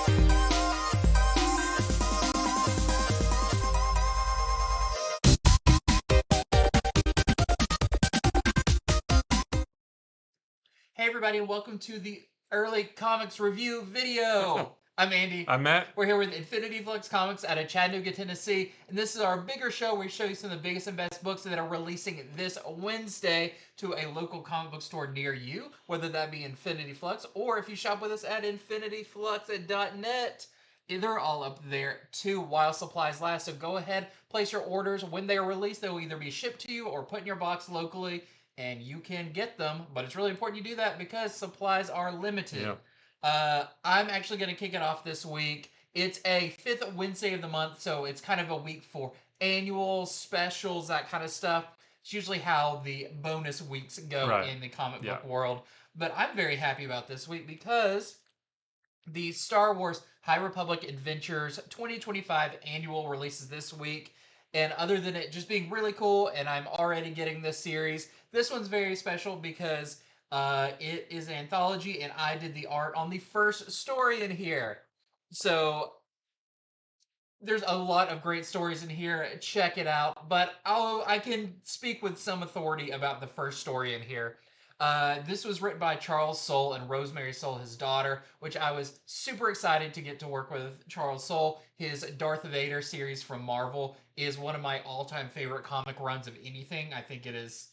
Hey everybody, and welcome to the early comics review video. I'm Andy. I'm Matt. We're here with Infinity Flux Comics out of Chattanooga, Tennessee, and this is our bigger show where we show you some of the biggest and best books that are releasing this Wednesday to a local comic book store near you, whether that be Infinity Flux or if you shop with us at infinityflux.net. They're all up there too while supplies last, so go ahead, place your orders. When they are released, they will either be shipped to you or put in your box locally, and you can get them, but it's really important you do that because supplies are limited. Yeah. I'm actually going to kick it off this week. It's a fifth Wednesday of the month, so it's kind of a week for annual specials, that kind of stuff. It's usually how the bonus weeks go in the comic book world. But I'm very happy about this week because the Star Wars High Republic Adventures 2025 annual releases this week. And other than it just being really cool, and I'm already getting this series, this one's very special because it is an anthology, and I did the art on the first story in here. So there's a lot of great stories in here. Check it out. But I can speak with some authority about the first story in here. This was written by Charles Soule and Rosemary Soule, his daughter, which I was super excited to get to work with Charles Soule. His Darth Vader series from Marvel is one of my all-time favorite comic runs of anything. I think it is,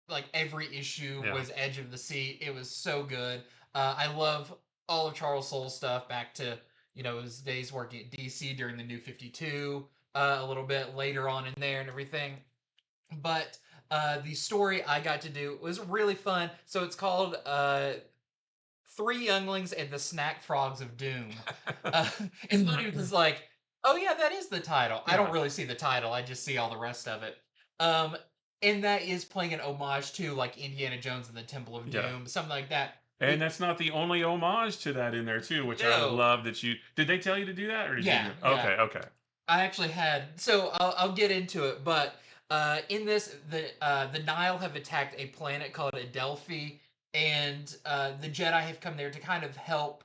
like every issue was edge of the seat. It was so good. I love all of Charles Soule's stuff back to his days working at DC during the New 52, a little bit later on in there and everything. But the story I got to do was really fun. So it's called Three Younglings and the Snack Frogs of Doom. It's funny because, like, oh yeah, that is the title. I don't really see the title. I just see all the rest of it. And that is playing an homage to, like, Indiana Jones and the Temple of Doom, something like that. And that's not the only homage to that in there too, which I would love that you... Did they tell you to do that? Or did you... Okay. I actually had... So, I'll get into it, but in this, the Nile have attacked a planet called Adelphi, and the Jedi have come there to kind of help,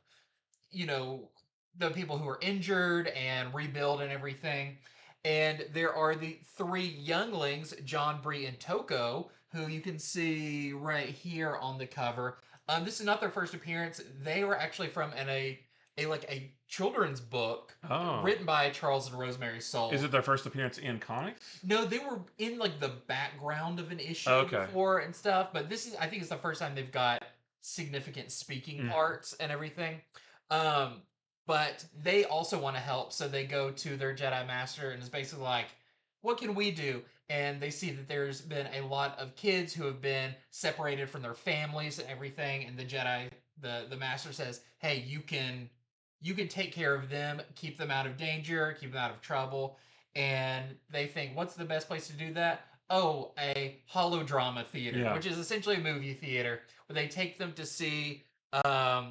the people who are injured and rebuild and everything. And there are the three younglings, John, Bree, and Toko, who you can see right here on the cover. This is not their first appearance. They were actually from a children's book written by Charles and Rosemary Soule. Is it their first appearance in comics? No, they were in like the background of an issue before and stuff, but I think it's the first time they've got significant speaking parts and everything. But they also want to help, so they go to their Jedi Master and it's basically like, what can we do? And they see that there's been a lot of kids who have been separated from their families and everything, and the Jedi, the Master says, hey, you can take care of them, keep them out of danger, keep them out of trouble. And they think, what's the best place to do that? Oh, a holodrama theater, which is essentially a movie theater, where they take them to see a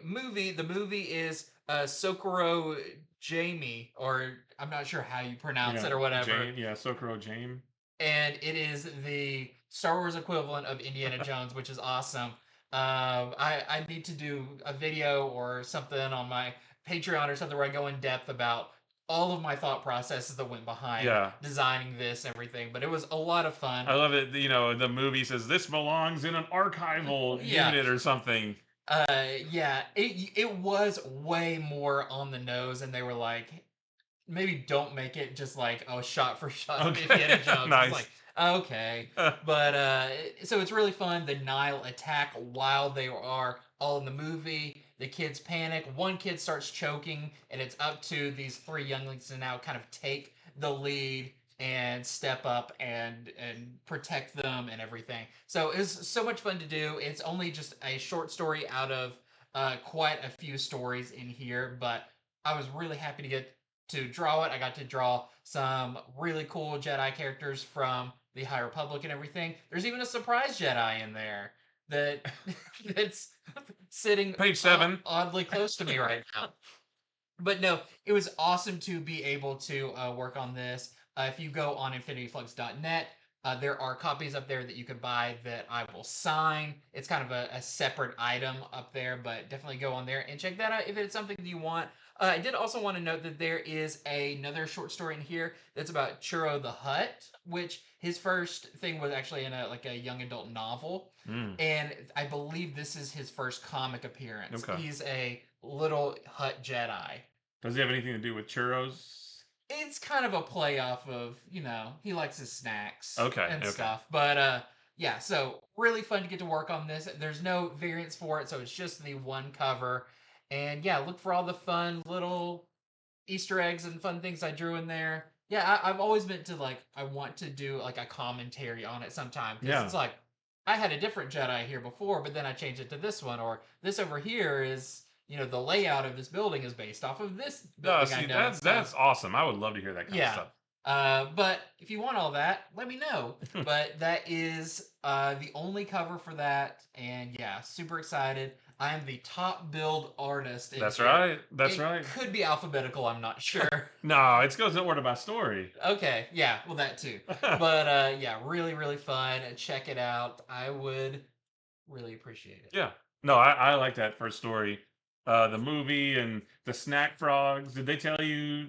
movie. The movie is Socorro Jamie, or I'm not sure how you pronounce it or whatever. Socorro Jamie. And it is the Star Wars equivalent of Indiana Jones, which is awesome. I need to do a video or something on my Patreon or something where I go in depth about all of my thought processes that went behind designing this and everything. But it was a lot of fun. I love it. The movie says this belongs in an archival unit or something. It was way more on the nose, and they were like, maybe don't make it just like, shot for shot Indiana Jones. Nice. It's like, okay. But so it's really fun. The Nile attack while they are all in the movie. The kids panic. One kid starts choking, and it's up to these three younglings to now kind of take the lead and step up and protect them and everything. So it's so much fun to do. It's only just a short story out of quite a few stories in here, but I was really happy to get to draw it. I got to draw some really cool Jedi characters from the High Republic and everything. There's even a surprise Jedi in there that's sitting page 7 oddly close to me right now. But no, it was awesome to be able to work on this. If you go on infinityflux.net, There are copies up there that you could buy that I will sign. It's kind of a separate item up there, but definitely go on there and check that out if it's something that you want. I did also want to note that there is another short story in here that's about Churro the Hutt, which his first thing was actually in a young adult novel, and I believe this is his first comic appearance. Okay. He's a little Hutt Jedi. Does he have anything to do with churros? It's kind of a play off of, he likes his snacks and Okay. stuff. But yeah, so really fun to get to work on this. There's no variants for it, so it's just the one cover. And yeah, look for all the fun little Easter eggs and fun things I drew in there. Yeah, I've always meant to I want to do like a commentary on it sometime. Because it's like, I had a different Jedi here before, but then I changed it to this one. Or this over here is the layout of this building is based off of this building. See, that's awesome. I would love to hear that kind of stuff. But if you want all that, let me know. But that is the only cover for that, and yeah, super excited. I am the top build artist. That's right. It could be alphabetical. I'm not sure. No, it goes in order by story. Okay, yeah, well that too. But yeah, really, really fun. Check it out. I would really appreciate it. Yeah. No, I like that first story. The movie and the snack frogs. Did they tell you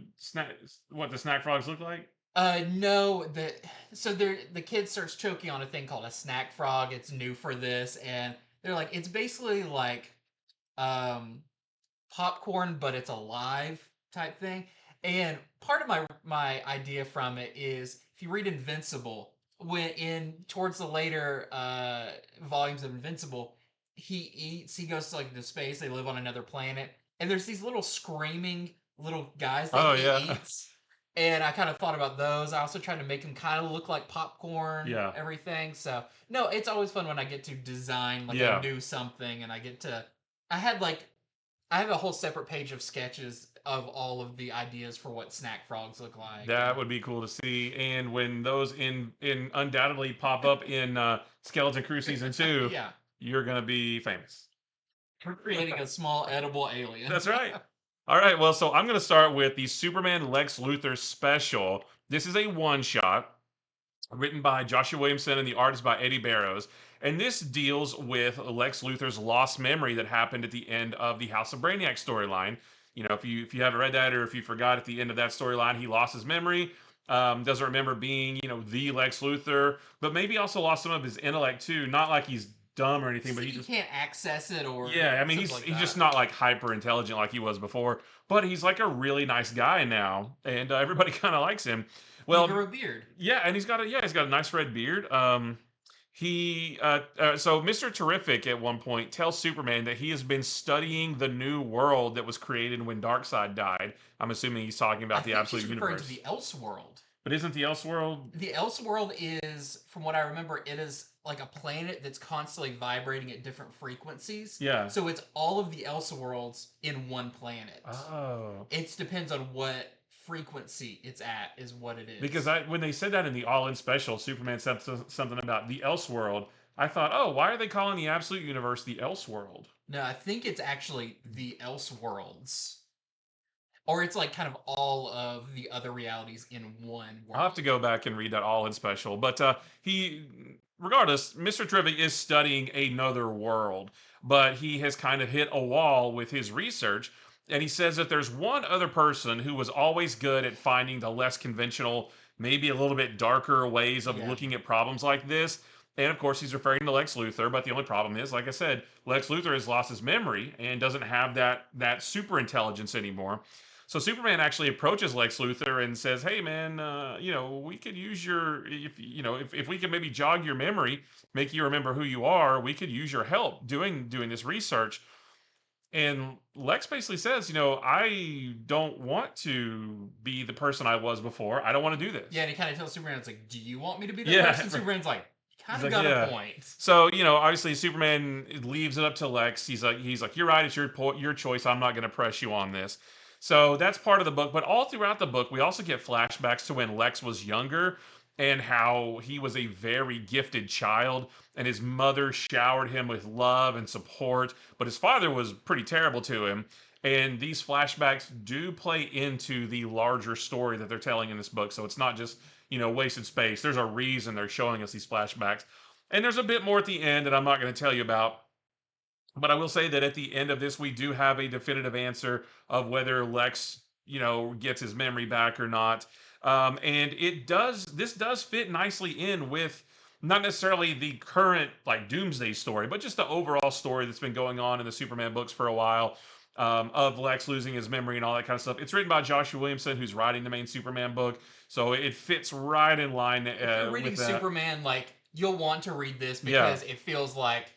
what the snack frogs look like? No. The kid starts choking on a thing called a snack frog. It's new for this, and they're like, it's basically like popcorn, but it's alive type thing. And part of my idea from it is if you read Invincible, towards the later volumes of Invincible, he goes to the space, they live on another planet, and there's these little screaming little guys that he eats. And I kind of thought about those. I also tried to make them kind of look like popcorn, everything. So no, it's always fun when I get to design a new something, and I have a whole separate page of sketches of all of the ideas for what snack frogs look like. That would be cool to see. And when those in undoubtedly pop up in Skeleton Crew Season 2, you're going to be famous. We're creating a small edible alien. That's right. All right, well, so I'm going to start with the Superman Lex Luthor special. This is a one-shot written by Joshua Williamson and the artist by Eddie Barrows. And this deals with Lex Luthor's lost memory that happened at the end of the House of Brainiac storyline. If you haven't read that, or if you forgot at the end of that storyline, he lost his memory, doesn't remember being, the Lex Luthor, but maybe also lost some of his intellect too. Not like he's dumb or anything, but he just can't access it, or he's just not hyper intelligent like he was before. But he's a really nice guy now, and everybody kind of likes him. Well, he grew a beard. Yeah, and he's got a nice red beard. So Mr. Terrific at one point tells Superman that he has been studying the new world that was created when Darkseid died. I'm assuming he's talking about the Absolute Universe. To the Elseworld. But isn't the Elseworld? The Elseworld is, from what I remember, it is like a planet that's constantly vibrating at different frequencies. Yeah. So it's all of the Elseworlds in one planet. Oh. It depends on what frequency it's at is what it is. Because when they said that in the All-In special, Superman said something about the Elseworld. I thought, oh, why are they calling the Absolute Universe the Elseworld? No, I think it's actually the Elseworlds. Or it's kind of all of the other realities in one world. I'll have to go back and read that All-In special. But regardless, Mr. Terrific is studying another world. But he has kind of hit a wall with his research. And he says that there's one other person who was always good at finding the less conventional, maybe a little bit darker ways of looking at problems like this. And of course, he's referring to Lex Luthor. But the only problem is, like I said, Lex Luthor has lost his memory and doesn't have that super intelligence anymore. So Superman actually approaches Lex Luthor and says, "Hey, man, we could use if we could maybe jog your memory, make you remember who you are, we could use your help doing this research." And Lex basically says, I don't want to be the person I was before. I don't want to do this. Yeah, and he kind of tells Superman, it's like, do you want me to be that person? Superman's like, kind of got a point. So, obviously Superman leaves it up to Lex. He's like, you're right, it's your choice. I'm not going to press you on this. So that's part of the book. But all throughout the book, we also get flashbacks to when Lex was younger and how he was a very gifted child and his mother showered him with love and support, but his father was pretty terrible to him. And these flashbacks do play into the larger story that they're telling in this book. So it's not just, wasted space. There's a reason they're showing us these flashbacks. And there's a bit more at the end that I'm not going to tell you about. But I will say that at the end of this, we do have a definitive answer of whether Lex, gets his memory back or not. And this does fit nicely in with not necessarily the current like Doomsday story, but just the overall story that's been going on in the Superman books for a while. Of Lex losing his memory and all that kind of stuff. It's written by Joshua Williamson, who's writing the main Superman book, so it fits right in line If you're reading with that. Superman, like you'll want to read this because it feels like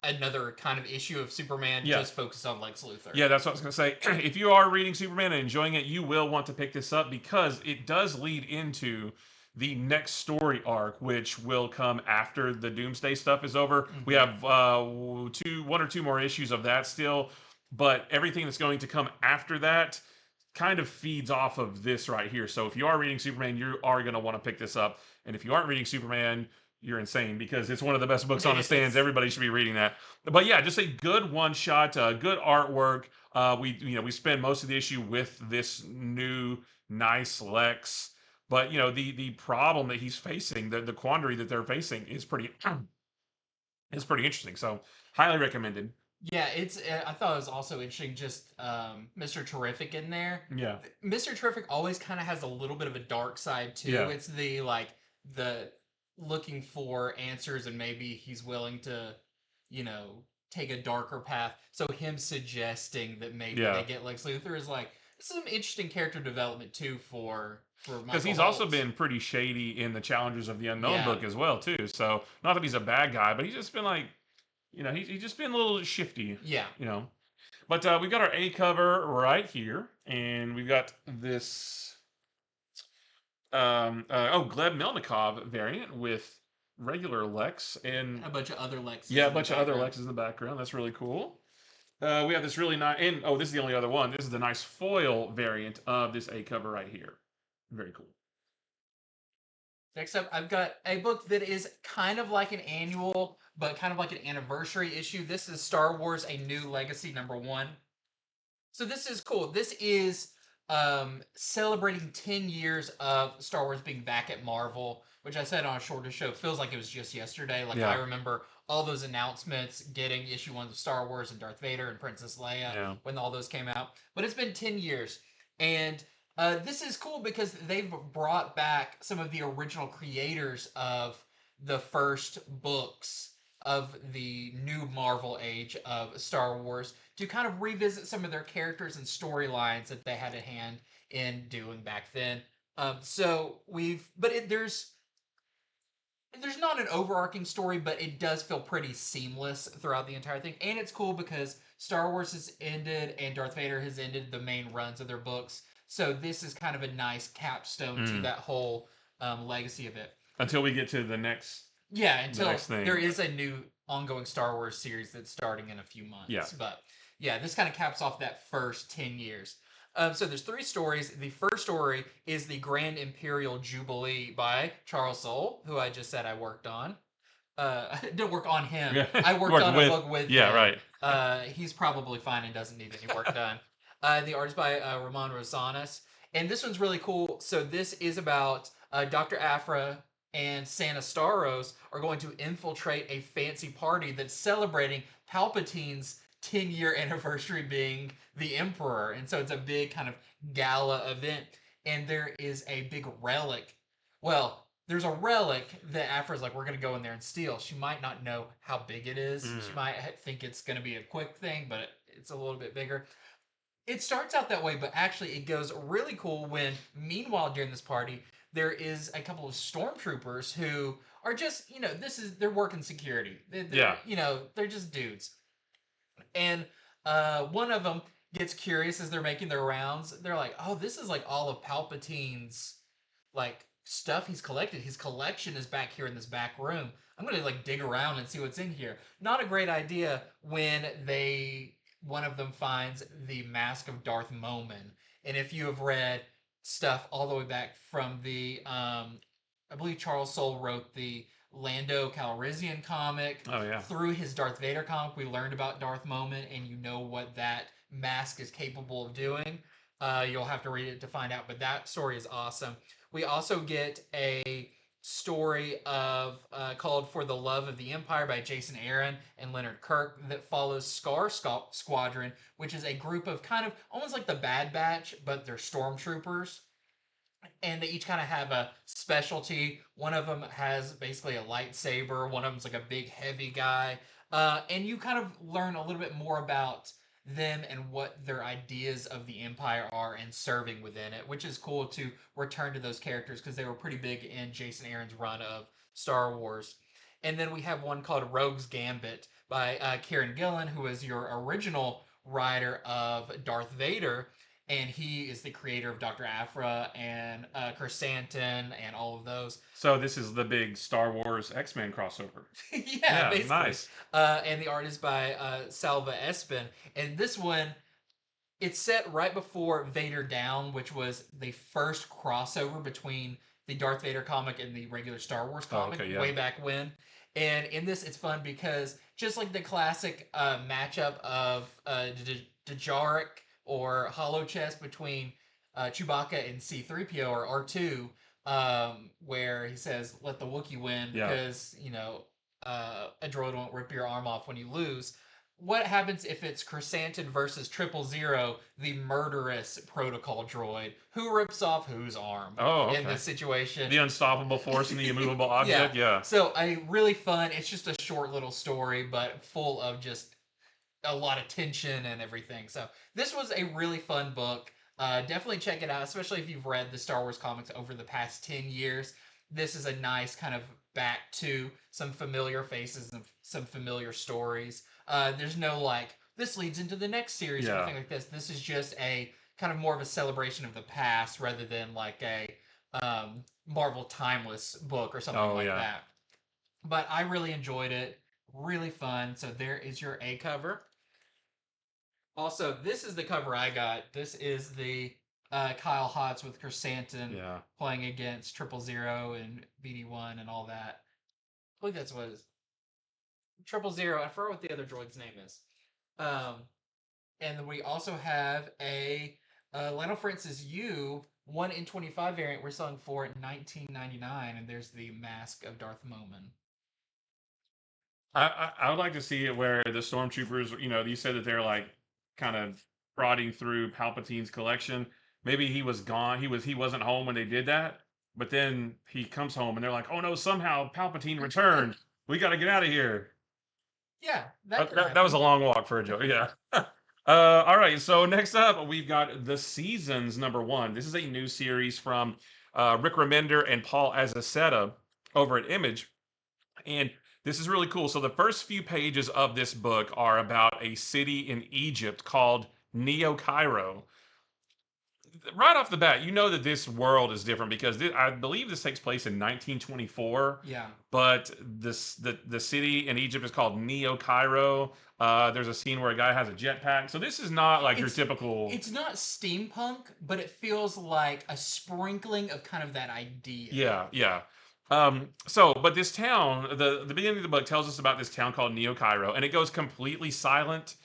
another kind of issue of Superman just focused on Lex Luthor. Yeah, that's what I was going to say. If you are reading Superman and enjoying it, you will want to pick this up because it does lead into the next story arc, which will come after the Doomsday stuff is over. Mm-hmm. We have one or two more issues of that still, but everything that's going to come after that kind of feeds off of this right here. So if you are reading Superman, you are going to want to pick this up. And if you aren't reading Superman, you're insane because it's one of the best books on the stands. Everybody should be reading that. But yeah, just a good one shot, good artwork. We spend most of the issue with this new nice Lex, but the problem that he's facing, the quandary that they're facing is pretty interesting. So highly recommended. Yeah, I thought it was also interesting just Mr. Terrific in there. Yeah. Mr. Terrific always kind of has a little bit of a dark side too. Yeah. It's the looking for answers and maybe he's willing to, take a darker path. So him suggesting that maybe they get Lex Luthor is like some interesting character development too for because he's also been pretty shady in the Challengers of the Unknown book as well too. So not that he's a bad guy, but he's just been like, he's just been a little shifty. Yeah. But we've got our A cover right here, and we've got this Gleb Melnikov variant with regular Lex and a bunch of other Lexes. Yeah, a bunch of other Lexes in the background. That's really cool. We have this really nice, and this is the only other one. This is the nice foil variant of this A cover right here. Very cool. Next up, I've got a book that is kind of like an annual, but kind of like an anniversary issue. This is Star Wars: A New Legacy #1. So this is cool. This is celebrating 10 years of Star Wars being back at Marvel, which I said on a shorter show. It feels like it was just yesterday. I remember all those announcements, getting issue 1 of Star Wars and Darth Vader and Princess Leia when all those came out. But it's been 10 years. And this is cool because they've brought back some of the original creators of the first books of the new Marvel age of Star Wars to kind of revisit some of their characters and storylines that they had a hand in doing back then. There's not an overarching story, but it does feel pretty seamless throughout the entire thing. And it's cool because Star Wars has ended and Darth Vader has ended the main runs of their books. So this is kind of a nice capstone to that whole legacy of it. Until we get to the next until there is a new ongoing Star Wars series that's starting in a few months. Yeah. But yeah, this kind of caps off that first 10 years. So there's 3 stories. The first story is the Grand Imperial Jubilee by Charles Soule, who I just said I worked on. I didn't work on him. I worked on a book with him. Right. He's probably fine and doesn't need any work done. The art is by Ramon Rosales. And this one's really cool. So this is about Dr. Aphra and Santa Staros are going to infiltrate a fancy party that's celebrating Palpatine's 10-year anniversary being the Emperor. And so it's a big kind of gala event. And there is a big relic. Well, there's a relic that Aphra's like, we're going to go in there and steal. She might not know how big it is. She might think it's going to be a quick thing, but it's a little bit bigger. It starts out that way, but actually it goes really cool when, meanwhile, during this party, there is a couple of stormtroopers who are just, they're working security. They're just dudes. And one of them gets curious as they're making their rounds. They're like, oh, this is like all of Palpatine's stuff he's collected. His collection is back here in this back room. I'm going to dig around and see what's in here. Not a great idea when one of them finds the Mask of Darth Momin. And if you have read stuff all the way back from the, I believe Charles Soule wrote the Lando Calrissian comic. Oh, yeah. Through his Darth Vader comic, we learned about Darth Momin, and you know what that mask is capable of doing. You'll have to read it to find out, but that story is awesome. We also get a story of called "For the Love of the Empire" by Jason Aaron and Leonard Kirk that follows Squadron, which is a group of kind of almost like the Bad Batch, but they're stormtroopers, and they each kind of have a specialty. One of them has basically a lightsaber. One of them's like a big heavy guy, and you kind of learn a little bit more about them and what their ideas of the Empire are and serving within it, which is cool to return to those characters because they were pretty big in Jason Aaron's run of Star Wars. And then we have one called Rogue's Gambit by Kieran Gillen, who is your original writer of Darth Vader, and he is the creator of Dr. Aphra and Chrysanthemum and all of those. So this is the big Star Wars X-Men crossover. Yeah, basically. Nice. And the art is by Salva Espin. And this one, it's set right before Vader Down, which was the first crossover between the Darth Vader comic and the regular Star Wars comic way back when. And in this, it's fun because just like the classic matchup of Djarik or Hollow Chess between Chewbacca and C-3PO or R2, where he says, "Let the Wookiee win," because a droid won't rip your arm off when you lose. What happens if it's Chrysanthemum versus 000, the murderous protocol droid? Who rips off whose arm in this situation? The unstoppable force and the immovable object? Yeah. So a really fun, it's just a short little story, but full of just a lot of tension and everything. So this was a really fun book. Definitely check it out, especially if you've read the Star Wars comics over the past 10 years. This is a nice kind of back to some familiar faces and some familiar stories. There's no like, this leads into the next series or anything like this. This is just a kind of more of a celebration of the past rather than like a Marvel Timeless book or something like that. But I really enjoyed it. Really fun. So there is your A cover. Also, this is the cover I got. This is the Kyle Hotz with Chrysanthemum playing against 000 and BD1 and all that. I believe that's what it is. 000. I forgot what the other droid's name is. And then we also have a Lionel Francis U 1 in 25 variant we're selling for $19.99, and there's the mask of Darth Momin. I would like to see it where the stormtroopers, you said that they're like kind of prodding through Palpatine's collection. Maybe he was gone. He wasn't home when they did that. But then he comes home and they're like, "Oh no, somehow Palpatine returned. We got to get out of here." Yeah, that was a long walk for a joke. Yeah. All right. So next up, we've got The Seasons #1. This is a new series from Rick Remender and Paul Azaceta over at Image, and this is really cool. So the first few pages of this book are about a city in Egypt called Neo Cairo. Right off the bat, you know that this world is different because I believe this takes place in 1924. Yeah. But the city in Egypt is called Neo Cairo. There's a scene where a guy has a jetpack. So this is not like your typical. It's not steampunk, but it feels like a sprinkling of kind of that idea. Yeah. But this town, the beginning of the book tells us about this town called Neo Cairo, and it goes completely silent,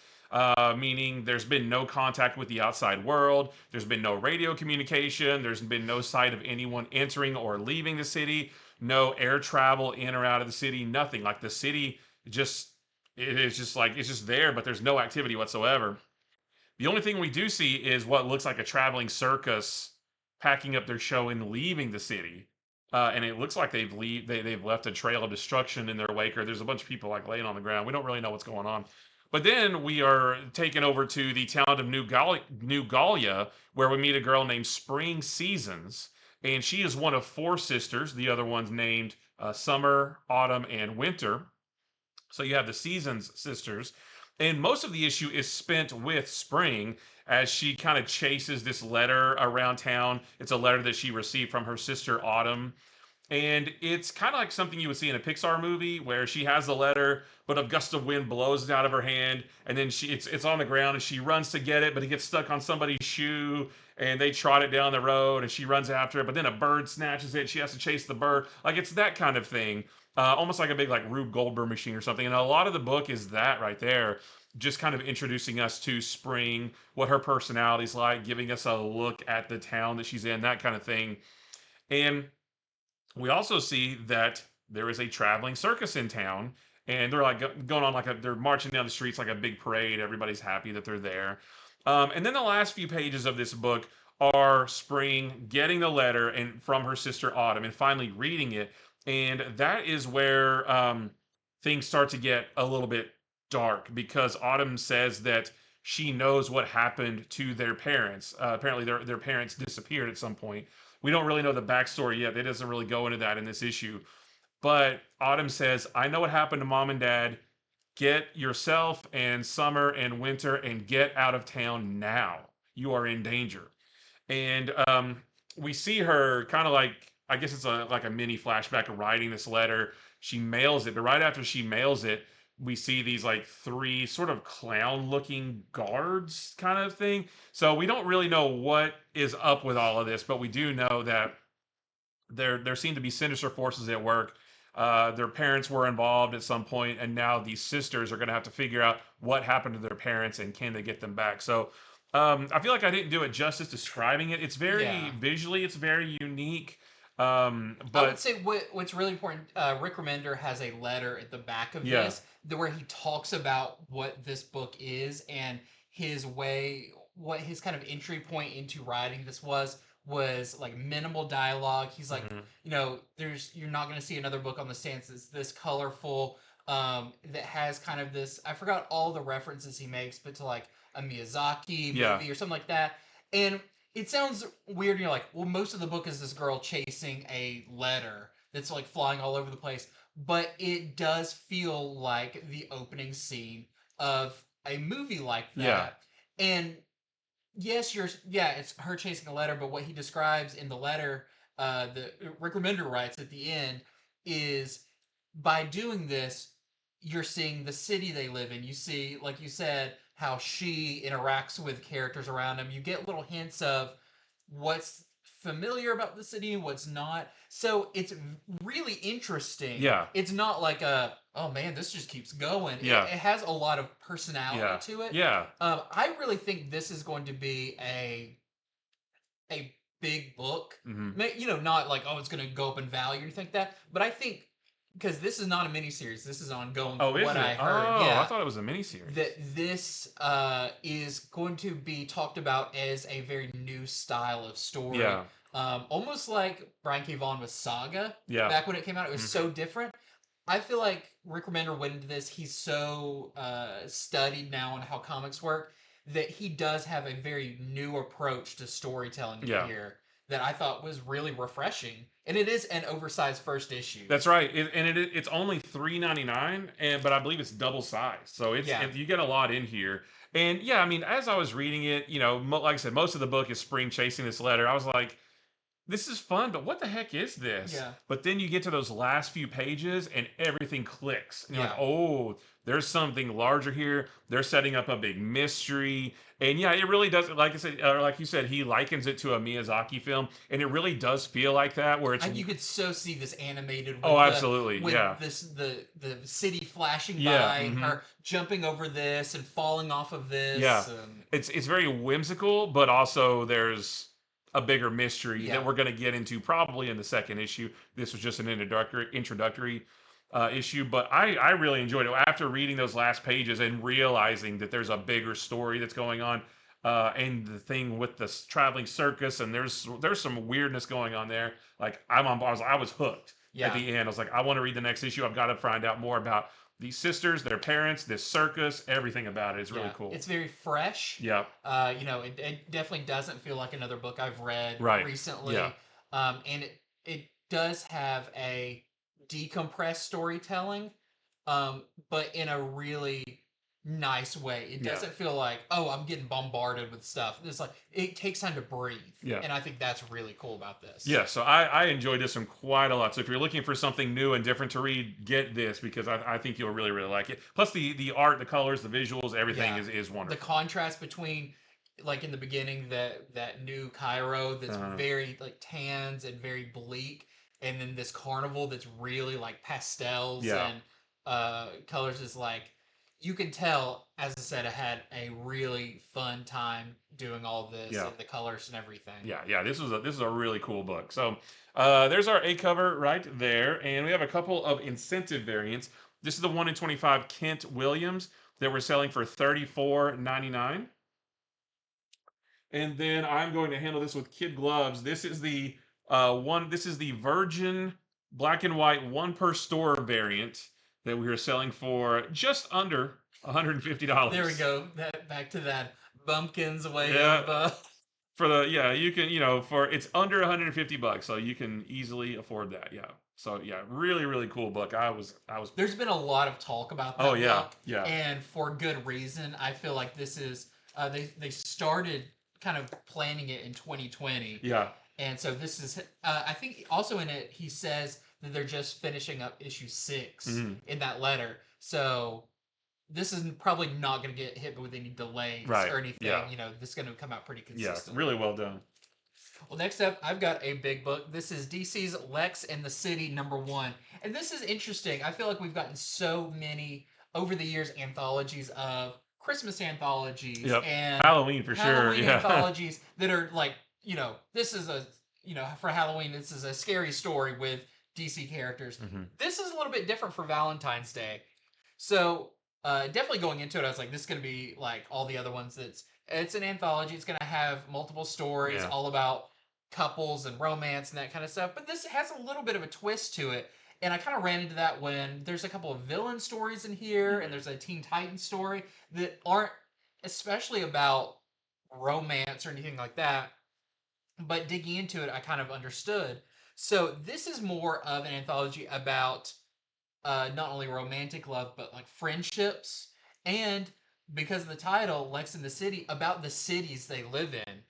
meaning there's been no contact with the outside world, there's been no radio communication, there's been no sight of anyone entering or leaving the city, no air travel in or out of the city, nothing. Like the city it's just there, but there's no activity whatsoever. The only thing we do see is what looks like a traveling circus packing up their show and leaving the city. And it looks like they've left a trail of destruction in their wake, or there's a bunch of people like laying on the ground. We don't really know what's going on. But then we are taken over to the town of New Gallia, where we meet a girl named Spring Seasons, and she is one of 4 sisters. The other one's named Summer, Autumn, and Winter. So you have the Seasons sisters, and most of the issue is spent with Spring as she kind of chases this letter around town. It's a letter that she received from her sister Autumn. And it's kind of like something you would see in a Pixar movie where she has the letter, but a gust of wind blows it out of her hand, and then it's on the ground, and she runs to get it, but it gets stuck on somebody's shoe, and they trot it down the road, and she runs after it, but then a bird snatches it. She has to chase the bird. Like, it's that kind of thing. Almost like a big like Rube Goldberg machine or something. And a lot of the book is that right there. just kind of introducing us to Spring, what her personality's like, giving us a look at the town that she's in, that kind of thing. And we also see that there is a traveling circus in town, and they're like going on like they're marching down the streets like a big parade. Everybody's happy that they're there. And then the last few pages of this book are Spring getting the letter and from her sister Autumn and finally reading it, and that is where things start to get a little bit dark because Autumn says that she knows what happened to their parents. Apparently, their parents disappeared at some point. We don't really know the backstory yet. It doesn't really go into that in this issue. But Autumn says, I know what happened to mom and dad. Get yourself and Summer and Winter and get out of town now. You are in danger. And we see her kind of like, I guess it's like a mini flashback of writing this letter. She mails it, but right after she mails it, we see these like three sort of clown looking guards kind of thing. So we don't really know what is up with all of this, but we do know that there seem to be sinister forces at work. Their parents were involved at some point, and now these sisters are going to have to figure out what happened to their parents and can they get them back. So I feel like I didn't do it justice describing it. It's very visually, it's very unique. I would say what's really important. Rick Remender has a letter at the back of this where he talks about what this book is and his way, what his kind of entry point into writing this was like minimal dialogue. He's like, you know, you're not going to see another book on the stance that's this colorful, that has kind of this. I forgot all the references he makes, but to like a Miyazaki movie or something like that, and it sounds weird. You're like, well, most of the book is this girl chasing a letter that's like flying all over the place, but it does feel like the opening scene of a movie like that. And yes, it's her chasing a letter, but what he describes in the letter, the Rick Remender writes at the end, is by doing this, you're seeing the city they live in. You see, like you said, how she interacts with characters around him. You get little hints of what's familiar about the city and what's not. So it's really interesting. Yeah. It's not like oh man, this just keeps going. Yeah. It has a lot of personality to it. Yeah. I really think this is going to be a big book. You know, not like, oh, it's going to go up in value or anything like that. But I think because this is not a miniseries, this is ongoing. Oh, is what it? I heard. Oh, I thought it was a miniseries. That this is going to be talked about as a very new style of story. Yeah. Almost like Brian K. Vaughan with Saga. Yeah. Back when it came out, it was so different. I feel like Rick Remender went into this. He's so studied now on how comics work that he does have a very new approach to storytelling here that I thought was really refreshing. And it is an oversized first issue. That's right, it's only $3.99, but I believe it's double size, so you get a lot in here. And yeah, I mean, as I was reading it, you know, like I said, most of the book is Spring chasing this letter. I was like, this is fun, but what the heck is this? Yeah. But then you get to those last few pages and everything clicks. And you're like, oh, there's something larger here. They're setting up a big mystery. And yeah, it really does. Like I said, like you said, he likens it to a Miyazaki film. And it really does feel like that, where it's. And you could so see this animated with absolutely. With the city flashing by and her jumping over this and falling off of this. Yeah. It's very whimsical, but also there's a bigger mystery that we're going to get into probably in the second issue. This was just an introductory issue, but I really enjoyed it after reading those last pages and realizing that there's a bigger story that's going on, and the thing with the traveling circus, and there's some weirdness going on there. Like I was hooked at the end. I was like, I want to read the next issue. I've got to find out more about these sisters, their parents, this circus, everything about it is really cool. It's very fresh. Yeah. You know, it definitely doesn't feel like another book I've read recently. Yeah. And it does have a decompressed storytelling, but in a really nice way. It doesn't feel like, oh, I'm getting bombarded with stuff. It's like it takes time to breathe. Yeah. And I think that's really cool about this. Yeah, so I enjoyed this one quite a lot. So if you're looking for something new and different to read, get this because I think you'll really, really like it. Plus the art, the colors, the visuals, everything is wonderful. The contrast between, like in the beginning, that new Cairo that's very like tans and very bleak, and then this carnival that's really like pastels and colors is like, you can tell, as I said, I had a really fun time doing all this Yeah. and the colors and everything. Yeah. This is a really cool book. So there's our A cover right there, and we have a couple of incentive variants. This is the 1 in 25 Kent Williams that we're selling for $34.99. And then I'm going to handle this with kid gloves. This is the one. This is the Virgin black and white one per store variant that we are selling for just under There we $150. go. That back to that bumpkins way Yeah, of for the you can for it's under 150 bucks, so you can easily afford that. Yeah. So yeah, really cool book. I was. There's been a lot of talk about Oh that yeah, book, yeah, and for good reason. I feel like this is they started kind of planning it in 2020, yeah. and so this is I think also in it he says that they're just finishing up issue 6 Mhm. in that letter. So this is probably not going to get hit with any delays Right. or anything. Yeah. You know, this is going to come out pretty Yeah. consistently. Really well done. Well, next up, I've got a big book. This is DC's Lex and the City #1. And this is interesting. I feel like we've gotten so many, over the years, anthologies of Christmas anthologies Yep. and Halloween for sure. Halloween Yeah. anthologies that are like, this is for Halloween, this is a scary story with DC characters. Mhm. This is a little bit different for Valentine's Day. So, definitely going into it, I was like, this is going to be like all the other ones. It's an anthology. It's going to have multiple stories Yeah. all about couples and romance and that kind of stuff. But this has a little bit of a twist to it. And I kind of ran into that when there's a couple of villain stories in here, and there's a Teen Titans story that aren't especially about romance or anything like that. But digging into it, I kind of understood. So this is more of an anthology about not only romantic love, but like friendships. And because of the title, Lex in the City, about the cities they live in.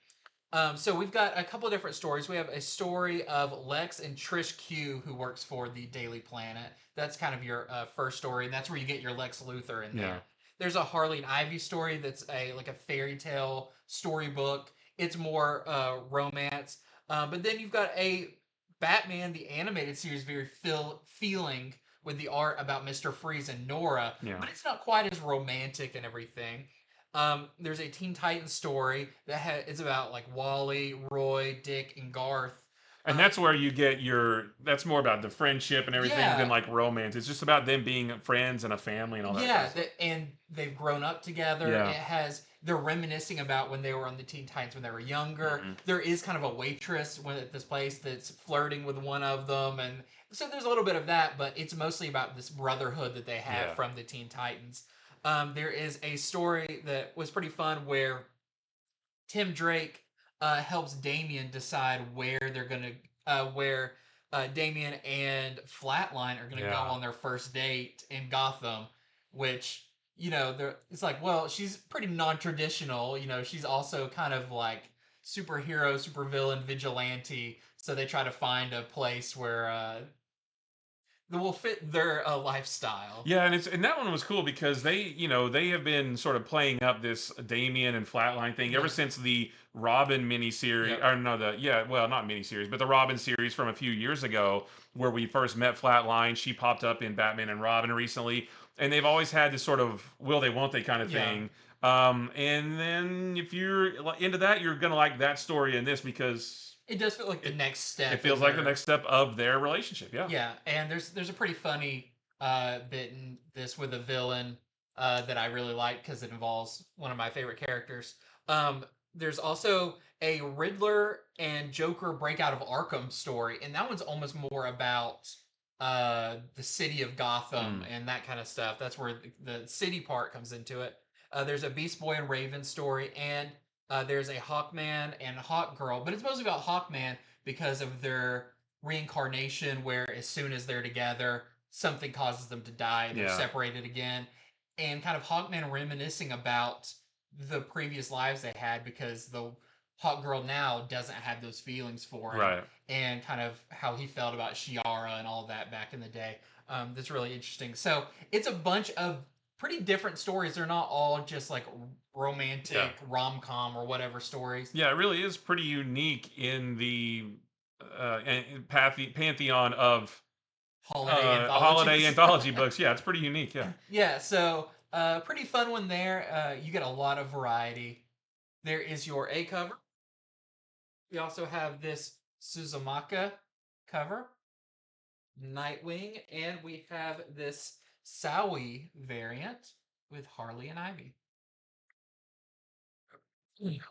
So we've got a couple of different stories. We have a story of Lex and Trish Q, who works for the Daily Planet. That's kind of your first story, and that's where you get your Lex Luthor in there. Yeah. There's a Harley and Ivy story that's like a fairy tale storybook. It's more romance. But then you've got a Batman the animated series, very feeling with the art about Mr. Freeze and Nora, Yeah. but it's not quite as romantic and everything. There's a Teen Titans story that it's about like Wally, Roy, Dick, and Garth. And that's where you get that's more about the friendship and everything than Yeah, like romance. It's just about them being friends and a family and all that kind yeah, of stuff. and they've grown up together. Yeah. It has they're reminiscing about when they were on the Teen Titans when they were younger. Mhm. There is kind of a waitress at this place that's flirting with one of them, and so there's a little bit of that, but it's mostly about this brotherhood that they have Yeah. from the Teen Titans. There is a story that was pretty fun where Tim Drake helps Damien decide where they're gonna where Damien and Flatline are gonna go Yeah. on their first date in Gotham, which it's like, well, she's pretty non-traditional. She's also kind of like superhero, supervillain, vigilante. So they try to find a place where that will fit their lifestyle. Yeah, and that one was cool because they have been sort of playing up this Damien and Flatline thing ever Yeah. since the Robin miniseries, Yep. or no, well, not miniseries, but the Robin series from a few years ago, where we first met Flatline. She popped up in Batman and Robin recently, and they've always had this sort of will they, won't they kind of Yeah. thing. And then if you're into that, you're gonna like that story in this because It does feel like the next step. it feels in like the their- next step of their relationship. Yeah. Yeah, and there's a pretty funny bit in this with a villain that I really like because it involves one of my favorite characters. There's also a Riddler and Joker breakout of Arkham story, and that one's almost more about the city of Gotham and that kind of stuff. That's where the city part comes into it. There's a Beast Boy and Raven story, and there's a Hawkman and Hawkgirl, but it's mostly about Hawkman because of their reincarnation, where as soon as they're together, something causes them to die and they're Yeah. separated again. And kind of Hawkman reminiscing about the previous lives they had because the Hawkgirl now doesn't have those feelings for him. Right. And kind of how he felt about Shiara and all that back in the day. That's really interesting. So it's a bunch of pretty different stories. They're not all just like romantic rom-com or whatever stories. Yeah, it really is pretty unique in the pantheon of Holiday holiday anthologies. anthology books. Yeah, it's pretty unique. Yeah. Yeah, so Pretty fun one there. You get a lot of variety. There is your A cover. We also have this Suzumaka cover, Nightwing, and we have this Sowie variant with Harley and Ivy.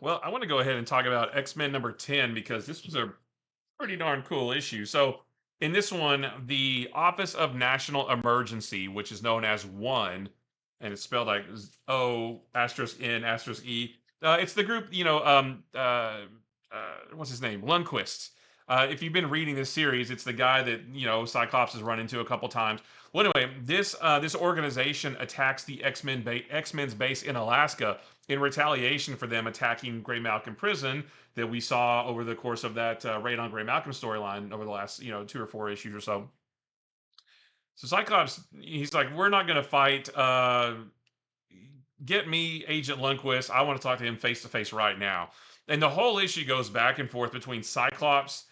Well, I want to go ahead and talk about X-Men number 10 because this was a pretty darn cool issue. So, in this one, the Office of National Emergency, which is known as One, and it's spelled like O asterisk N asterisk E. It's the group, what's his name? Lundquist. If you've been reading this series, it's the guy that Cyclops has run into a couple times. Well, anyway, this organization attacks the X-Men's base in Alaska in retaliation for them attacking Grey Malcolm Prison that we saw over the course of that raid on Grey Malcolm storyline over the last 2 or 4 issues or so. So Cyclops, he's like, we're not going to fight. Get me Agent Lundquist. I want to talk to him face to face right now. And the whole issue goes back and forth between Cyclops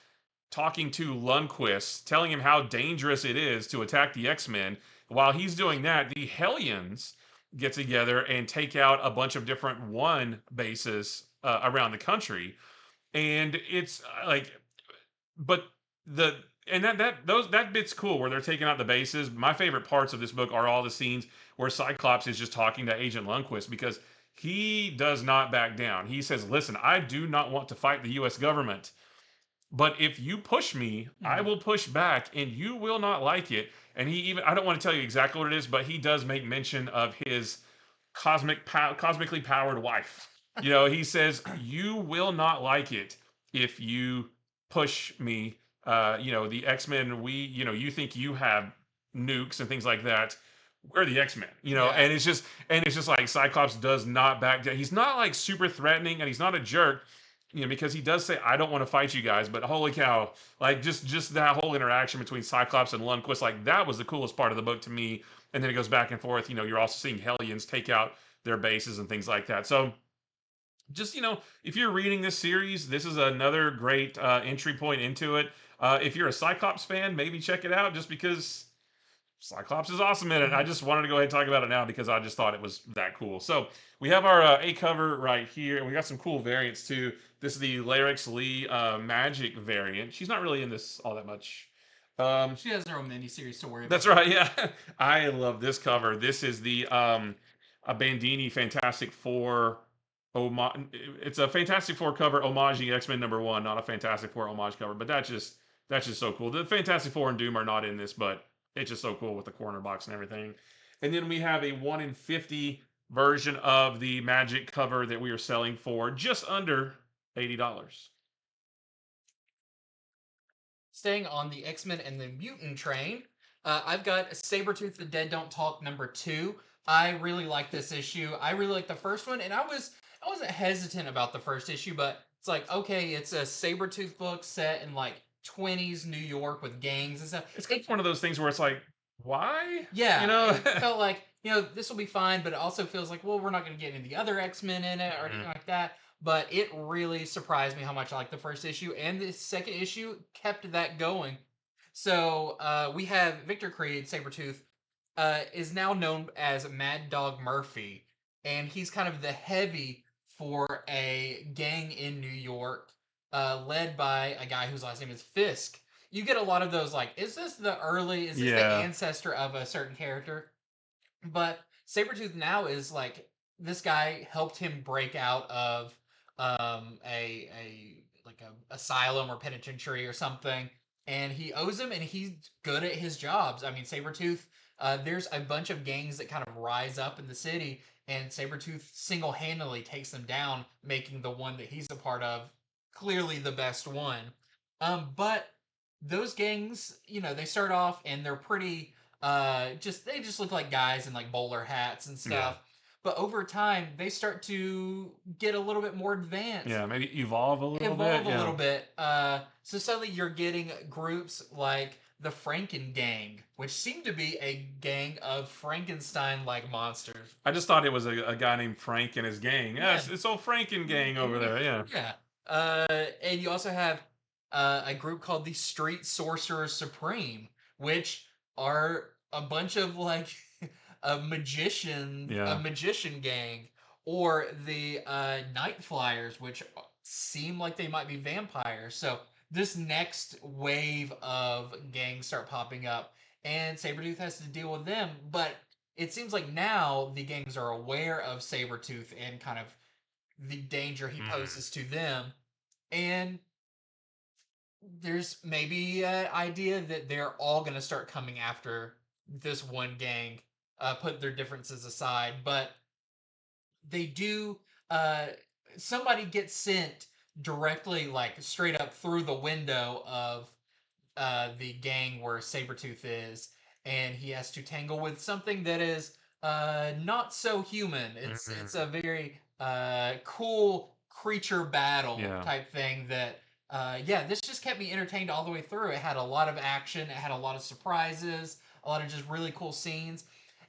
talking to Lundquist, telling him how dangerous it is to attack the X-Men. While he's doing that, the Hellions get together and take out a bunch of different One bases around the country. And it's like, but the and that bit's cool where they're taking out the bases. My favorite parts of this book are all the scenes where Cyclops is just talking to Agent Lundquist because he does not back down. He says, "Listen, I do not want to fight the U.S. government, but if you push me, I will push back, and you will not like it." And I don't want to tell you exactly what it is, but he does make mention of his cosmically powered wife. He says, "You will not like it if you push me. The X-Men, you think you have nukes and things like that. We're the X-Men, Yeah. and it's just like Cyclops does not back down. He's not like super threatening, and he's not a jerk, because he does say, "I don't want to fight you guys," but holy cow, like just that whole interaction between Cyclops and Lundquist, like that was the coolest part of the book to me. And then it goes back and forth. You're also seeing Hellions take out their bases and things like that. So just if you're reading this series, this is another great entry point into it. If you're a Cyclops fan, maybe check it out just because Cyclops is awesome in it. I just wanted to go ahead and talk about it now because I just thought it was that cool. So we have our A cover right here, and we got some cool variants too. This is the Larix Lee Magic variant. She's not really in this all that much. She has her own miniseries to worry about. That's right, yeah. I love this cover. This is the a Bandini Fantastic Four. It's a Fantastic Four cover homaging X-Men #1, not a Fantastic Four homage cover, but that's just so cool. The Fantastic Four and Doom are not in this, but it's just so cool with the corner box and everything. And then we have a 1 in 50 version of the Magic cover that we are selling for just under $80. Staying on the X-Men and the Mutant train, I've got Sabretooth the Dead Don't Talk #2. I really like this issue. I really like the first one, and I wasn't hesitant about the first issue, but it's like, okay, it's a Sabretooth book set in like 20s New York with gangs and stuff. It's kind of one of those things where it's like, why? Yeah, it felt like, this will be fine, but it also feels like, well, we're not going to get any of the other X-Men in it or anything like that. But it really surprised me how much I liked the first issue, and the second issue kept that going. So we have Victor Creed, Sabretooth, is now known as Mad Dog Murphy, and he's kind of the heavy for a gang in New York, led by a guy whose last name is Fisk. You get a lot of those, like, is this the ancestor of a certain character? But Sabretooth now is like, this guy helped him break out of a asylum or penitentiary or something, and he owes him, and he's good at his jobs. I mean, Sabretooth, there's a bunch of gangs that kind of rise up in the city, and Sabretooth single-handedly takes them down, making the one that he's a part of clearly the best one. But those gangs, they start off and they're pretty they just look like guys in like bowler hats and stuff. Yeah. But over time, they start to get a little bit more advanced. Yeah, maybe evolve a little bit. So suddenly you're getting groups like the Franken Gang, which seem to be a gang of Frankenstein-like monsters. I just thought it was a guy named Frank and his gang. Yes, it's old Franken Gang over there, yeah. Yeah. And you also have a group called the Street Sorcerers Supreme, which are a bunch of like a Yeah. magician gang, or the Night Flyers, which seem like they might be vampires. So this next wave of gangs start popping up, and Sabretooth has to deal with them. But it seems like now the gangs are aware of Sabretooth and kind of the danger he Mm. poses to them. And there's maybe an idea that they're all going to start coming after this one gang, put their differences aside. But they do, uh, somebody gets sent directly, like straight up through the window of the gang where Sabretooth is, and he has to tangle with something that is not so human. It's a Mm. very cool creature battle Yeah. type thing that yeah, this just kept me entertained all the way through. It had a lot of action, it had a lot of surprises, a lot of just really cool scenes.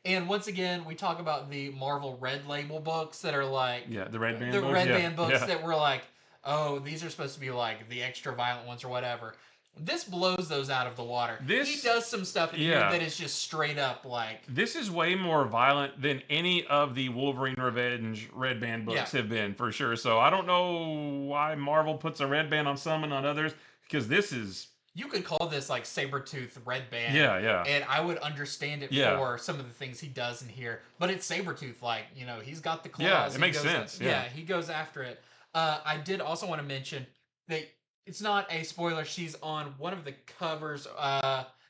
And once again, we talk about the Marvel Red Label books that are like Yeah. The red band the books. Red Yeah. Band books Yeah. that were like, oh, these are supposed to be like the extra violent ones or whatever. This blows those out of the water. He This. does some stuff in here Yeah. that is just straight up like, This is way more violent than any of the Wolverine Revenge Red Band yeah, books have been, for sure. So I don't know why Marvel puts a red band on some and on others, because this is. you could call this like Sabretooth Red Band, Yeah, yeah, and I would understand it yeah, for some of the things he does in here. But it's Sabretooth, like, he's got the yeah. claws, It he makes goes, sense. Yeah. yeah, he goes after it. I did also want to mention that it's not a spoiler. She's on one of the covers.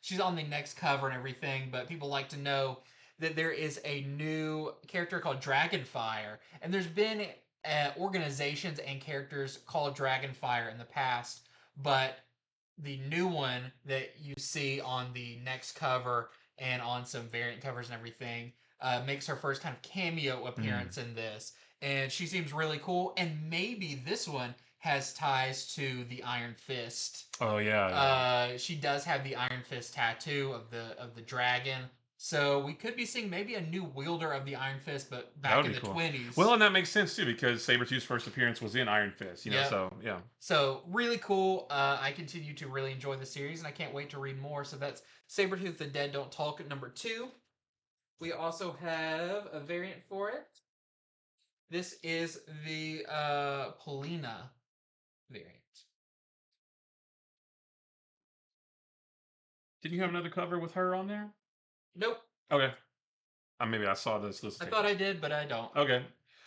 She's on the next cover and everything, but people like to know that there is a new character called Dragonfire, and there's been organizations and characters called Dragonfire in the past, but the new one that you see on the next cover and on some variant covers and everything makes her first kind of cameo Mm. appearance in this, and she seems really cool. And maybe this one has ties to the Iron Fist. Oh yeah, yeah. She does have the Iron Fist tattoo of the dragon, so we could be seeing maybe a new wielder of the Iron Fist, but That back would in be the cool. 20s. Well, and that makes sense too, because Sabretooth's first appearance was in Iron Fist. Yep. So yeah. So really cool. I continue to really enjoy the series, and I can't wait to read more. So that's Sabretooth the Dead Don't Talk at number 2. We also have a variant for it. This is the Polina variant. Did you have another cover with her on there? Nope. Okay. Maybe I saw this I listing. thought I did, but I don't. Okay.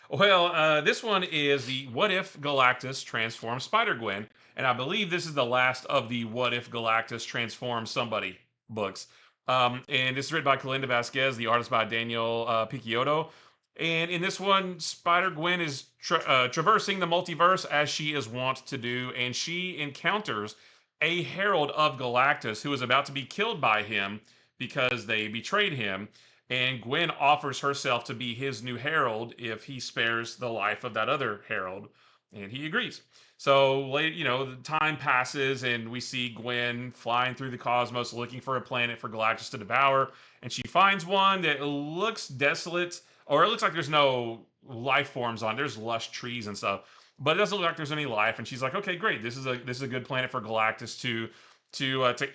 Well, this one is the What If Galactus Transforms Spider-Gwen, and I believe this is the last of the What If Galactus Transforms Somebody books. And this is written by Kalinda Vasquez, the artist by Daniel Picciotto. And in this one, Spider-Gwen is traversing the multiverse as she is wont to do, and she encounters a herald of Galactus who is about to be killed by him because they betrayed him, and Gwen offers herself to be his new herald if he spares the life of that other herald, and he agrees. So, the time passes, and we see Gwen flying through the cosmos looking for a planet for Galactus to devour, and she finds one that looks desolate, or it looks like there's no life forms on. There's lush trees and stuff, but it doesn't look like there's any life. And she's like, "Okay, great. This is a good planet for Galactus to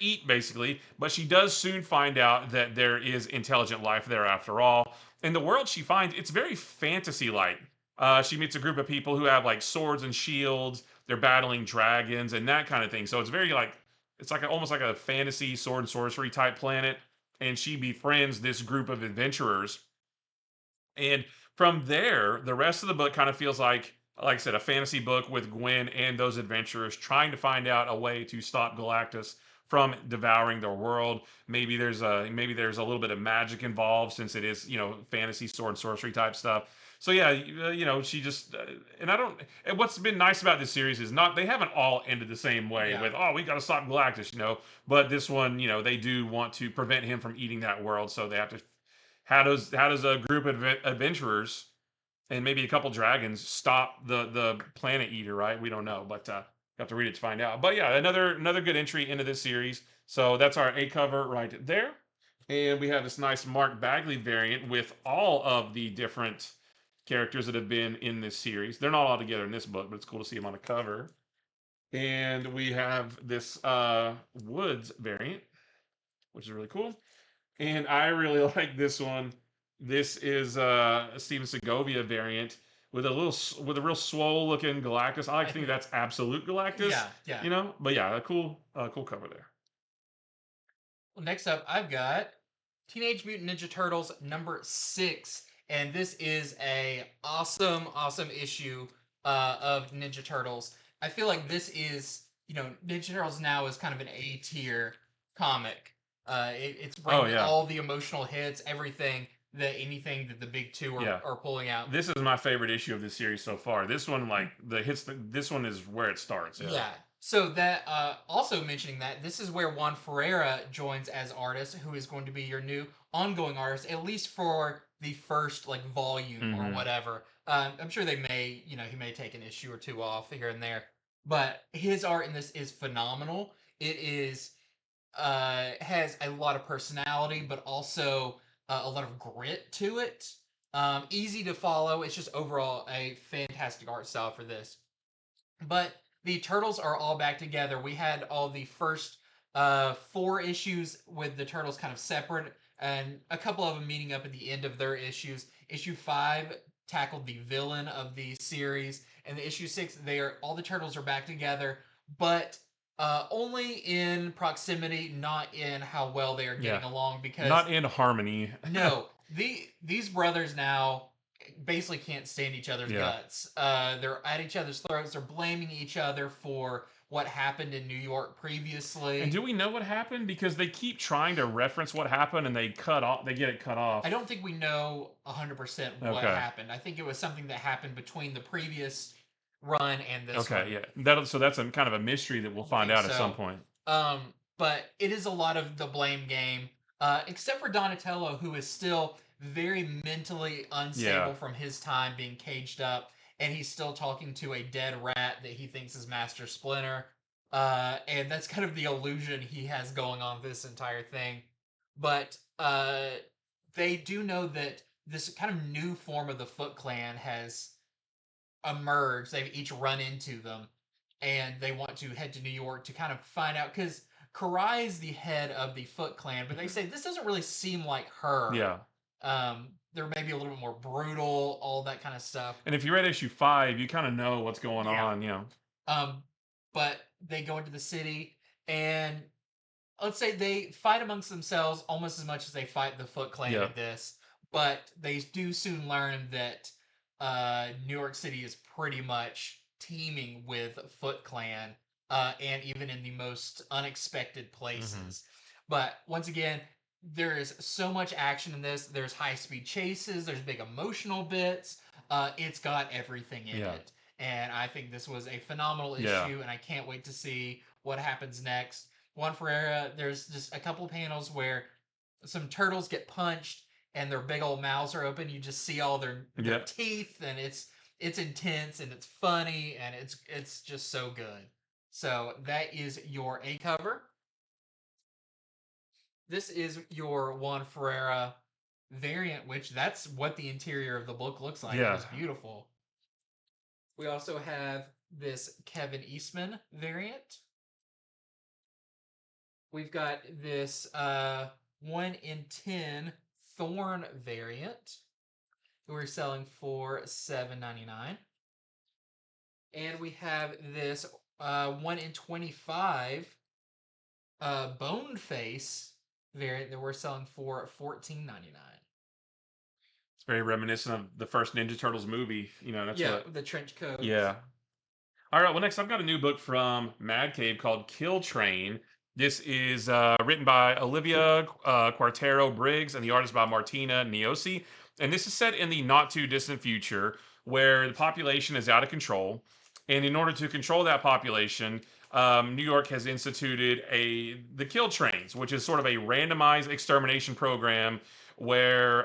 eat, basically." But she does soon find out that there is intelligent life there after all. And the world she finds, it's very fantasy like. She meets a group of people who have like swords and shields. They're battling dragons and that kind of thing. So it's very like it's like almost like a fantasy sword and sorcery type planet. And she befriends this group of adventurers, and from there, the rest of the book kind of feels like I said, a fantasy book with Gwen and those adventurers trying to find out a way to stop Galactus from devouring their world. Maybe there's a little bit of magic involved, since it is fantasy sword and sorcery type stuff. So yeah, she just and I don't. And what's been nice about this series is not they haven't all ended the same way Yeah. with, oh, we got to stop Galactus. But this one, they do want to prevent him from eating that world, so they have to. How does a group of adventurers and maybe a couple dragons stop the planet eater? Right, we don't know, but you have to read it to find out. But yeah, another good entry into this series. So that's our A cover right there, and we have this nice Mark Bagley variant with all of the different characters that have been in this series. They're not all together in this book, but it's cool to see them on a cover. And we have this Woods variant, which is really cool. And I really like this one This is a Steven Segovia variant with with a real swole looking Galactus. I like to think that's absolute Galactus, Yeah. you know. But yeah, a cool cover there. Well, next up, I've got Teenage Mutant Ninja Turtles #6, and this is a awesome issue of Ninja Turtles. I feel like this is, Ninja Turtles now is kind of an A tier comic. It's Oh bringing yeah, all the emotional hits, anything that the big two yeah. are pulling out. This is my favorite issue of this series so far. This one, like this one is where it starts. Yeah. Yeah. So that also mentioning that this is where Juan Ferreira joins as artist, who is going to be your new ongoing artist, at least for the first like volume or Mhm. whatever. I'm sure they may, he may take an issue or two off here and there, but his art in this is phenomenal. It is has a lot of personality, but also a lot of grit to it. Easy to follow. It's just overall a fantastic art style for this. But the turtles are all back together. We had all the first four issues with the turtles kind of separate, and a couple of them meeting up at the end of their issues. Issue 5 tackled the villain of the series, and the issue 6, all the turtles are back together, but only in proximity, not in how well they are getting Yeah. along. Because Not in harmony. no, these brothers now basically can't stand each other's Yeah. guts. They're at each other's throats. They're blaming each other for what happened in New York previously. And do we know what happened? Because they keep trying to reference what happened, and they get it cut off. I don't think we know 100% what Okay. happened. I think it was something that happened between the previous run and this one. Okay, yeah. So that's a kind of a mystery that we'll find out at some point. But it is a lot of the blame game, except for Donatello, who is still very mentally unstable Yeah. from his time being caged up, and he's still talking to a dead rat that he thinks is Master Splinter. And that's kind of the illusion he has going on this entire thing. But they do know that this kind of new form of the Foot Clan has emerged. They've each run into them, and they want to head to New York to kind of find out, because Karai is the head of the Foot Clan, but they say this doesn't really seem like her. Yeah. They're maybe a little bit more brutal, all that kind of stuff. And if you read issue 5, you kind of know what's going on, you know. But they go into the city, and let's say they fight amongst themselves almost as much as they fight the Foot Clan in this, but they do soon learn that New York City is pretty much teeming with Foot Clan, and even in the most unexpected places. But once again, there is so much action in this. There's high-speed chases. There's big emotional bits. It's got everything in it. And I think this was a phenomenal issue, and I can't wait to see what happens next. Juan Ferreira, there's just a couple panels where some turtles get punched and their big old mouths are open. You just see all their teeth, and it's intense and it's funny and it's just so good. So that is your A cover. This is your Juan Ferreira variant, which that's what the interior of the book looks like. Yeah. It's beautiful. We also have this Kevin Eastman variant. We've got this 1 in 10 Thorn variant. We're selling for $7.99. And we have this 1 in 25 Boneface variant that we're selling for $14.99. It's very reminiscent of the first Ninja Turtles movie. You know, that's the trench coat. Yeah. All right. Well, next I've got a new book from Mad Cave called Kill Train. This is written by Olivia Quartero Briggs, and the artist by Martina Niosi. And this is set in the not too distant future where the population is out of control. And in order to control that population, New York has instituted the kill trains, which is sort of a randomized extermination program where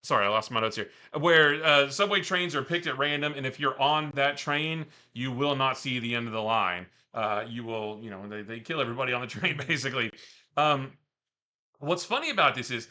sorry, I lost my notes here. Where subway trains are picked at random, and if you're on that train, you will not see the end of the line. You will, they kill everybody on the train, basically. What's funny about this is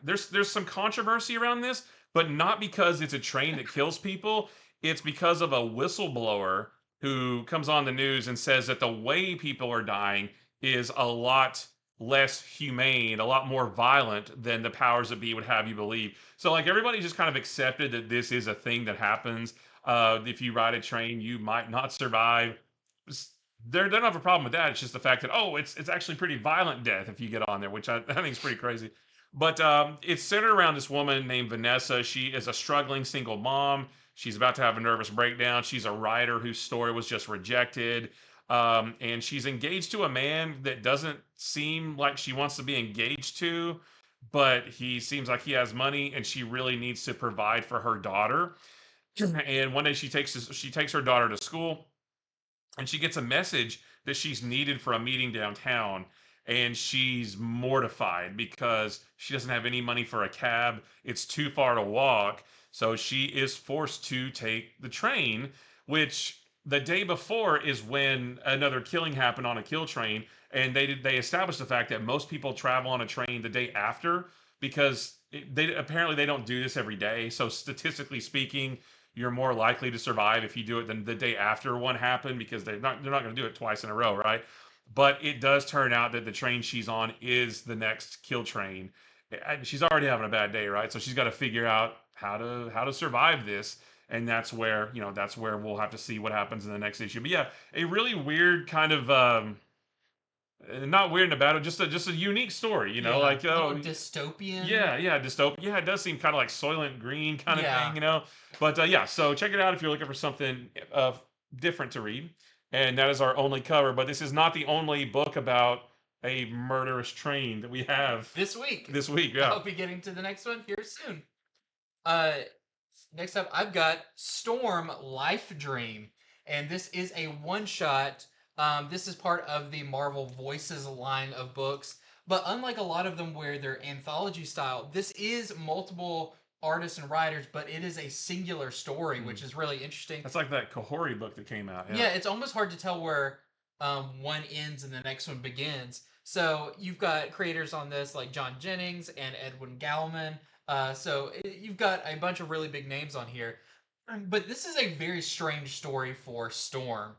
there's some controversy around this, but not because it's a train that kills people. It's because of a whistleblower who comes on the news and says that the way people are dying is a lot less humane, a lot more violent than the powers that be would have you believe. So like everybody just kind of accepted that this is a thing that happens. If you ride a train, you might not survive. They don't have a problem with that. It's just the fact that it's actually pretty violent death if you get on there, which I think is pretty crazy. But it's centered around this woman named Vanessa. She is a struggling single mom. She's about to have a nervous breakdown. She's a writer whose story was just rejected. And she's engaged to a man that doesn't seem like she wants to be engaged to, but he seems like he has money, and she really needs to provide for her daughter. And one day she takes her daughter to school, and she gets a message that she's needed for a meeting downtown, and she's mortified because she doesn't have any money for a cab. It's too far to walk, so she is forced to take the train, which the day before is when another killing happened on a kill train, and they established the fact that most people travel on a train the day after because they apparently they don't do this every day. So statistically speaking, you're more likely to survive if you do it than the day after one happened, because they're not going to do it twice in a row, right? But it does turn out that the train she's on is the next kill train. She's already having a bad day, right? So she's got to figure out how to survive this, and that's where we'll have to see what happens in the next issue. But yeah, a really weird kind of not weird in a battle, just a unique story, Yeah, like a little dystopian. yeah, yeah, dystopian. Yeah, it does seem kind of like Soylent Green kind of Yeah. thing. But yeah, so check it out if you're looking for something different to read. And that is our only cover. But this is not the only book about a murderous train that we have This week. this week. Yeah. I'll be getting to the next one here soon. Uh, Next up, I've got Storm Lifedream, and this is a one shot. This is part of the Marvel Voices line of books, but unlike a lot of them where they're anthology style, this is multiple artists and writers, but it is a singular story, Hmm. which is really interesting. That's like that Kahori book that came out. Yeah, Yeah. it's almost hard to tell where one ends and the next one begins. So you've got creators on this like John Jennings and Edwin Gallman. You've got a bunch of really big names on here. But this is a very strange story for Storm,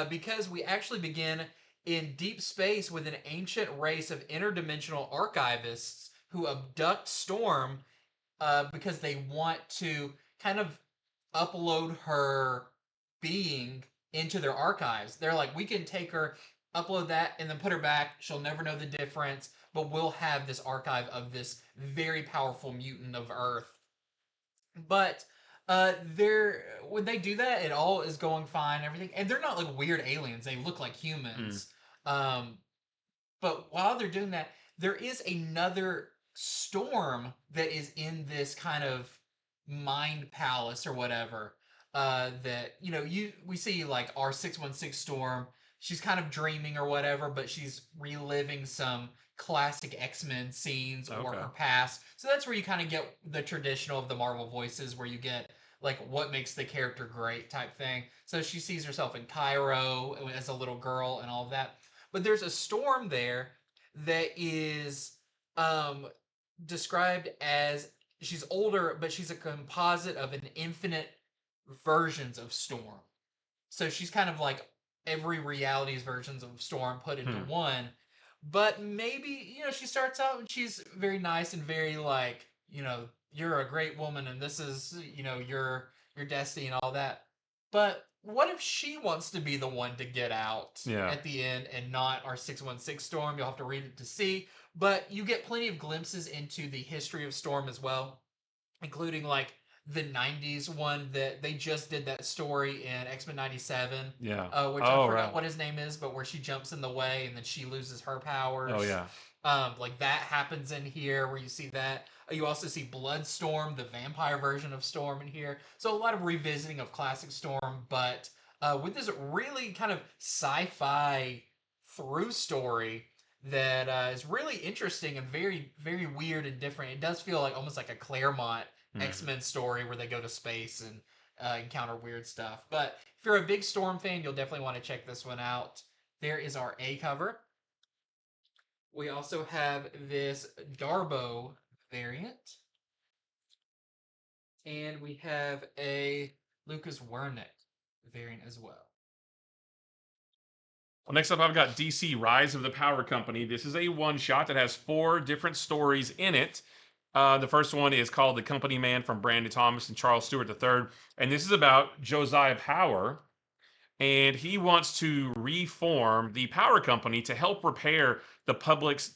because we actually begin in deep space with an ancient race of interdimensional archivists who abduct Storm because they want to kind of upload her being into their archives. They're like, we can take her, upload that, and then put her back. She'll never know the difference, but we'll have this archive of this very powerful mutant of Earth. But they're when they do that, it all is going fine, everything, and they're not like weird aliens. They look like Mm. humans. Um, but while they're doing that, there is another storm that is in this kind of mind palace or whatever. That we see like our 616 storm. She's kind of dreaming or whatever, but she's reliving some classic X-Men scenes or Okay. her past. So that's where you kind of get the traditional of the Marvel voices, where you get like what makes the character great type thing. So she sees herself in Cairo as a little girl and all of that. But there's a storm there that is um, described as she's older, but she's a composite of an infinite versions of Storm. So she's kind of like every reality's versions of Storm put into Hmm. one. But maybe, she starts out and she's very nice and very like, you're a great woman and this is, your destiny and all that. But what if she wants to be the one to get out Yeah. at the end and not our 616 Storm? You'll have to read it to see. But you get plenty of glimpses into the history of Storm as well, including like the 90s one that they just did that story in X-Men 97, Yeah. which I Oh, forgot right. what his name is, but where she jumps in the way and then she loses her Oh, powers. yeah. Like that happens in here where you see that. You also see Bloodstorm, the vampire version of Storm in here. So a lot of revisiting of classic Storm, but with this really kind of sci-fi through story that is really interesting and very, very weird and different. It does feel like almost like a Claremont Hmm. X-Men story where they go to space and encounter weird stuff. But if you're a big Storm fan, you'll definitely want to check this one out. There is our A cover. We also have this Darbo variant, and we have a Lucas Wernick variant as well. Well, next up, I've got DC Rise of the Power Company. This is a one shot that has 4 different stories in it. The first one is called The Company Man from Brandon Thomas and Charles Stewart III. And this is about Josiah Power. And he wants to reform the power company to help repair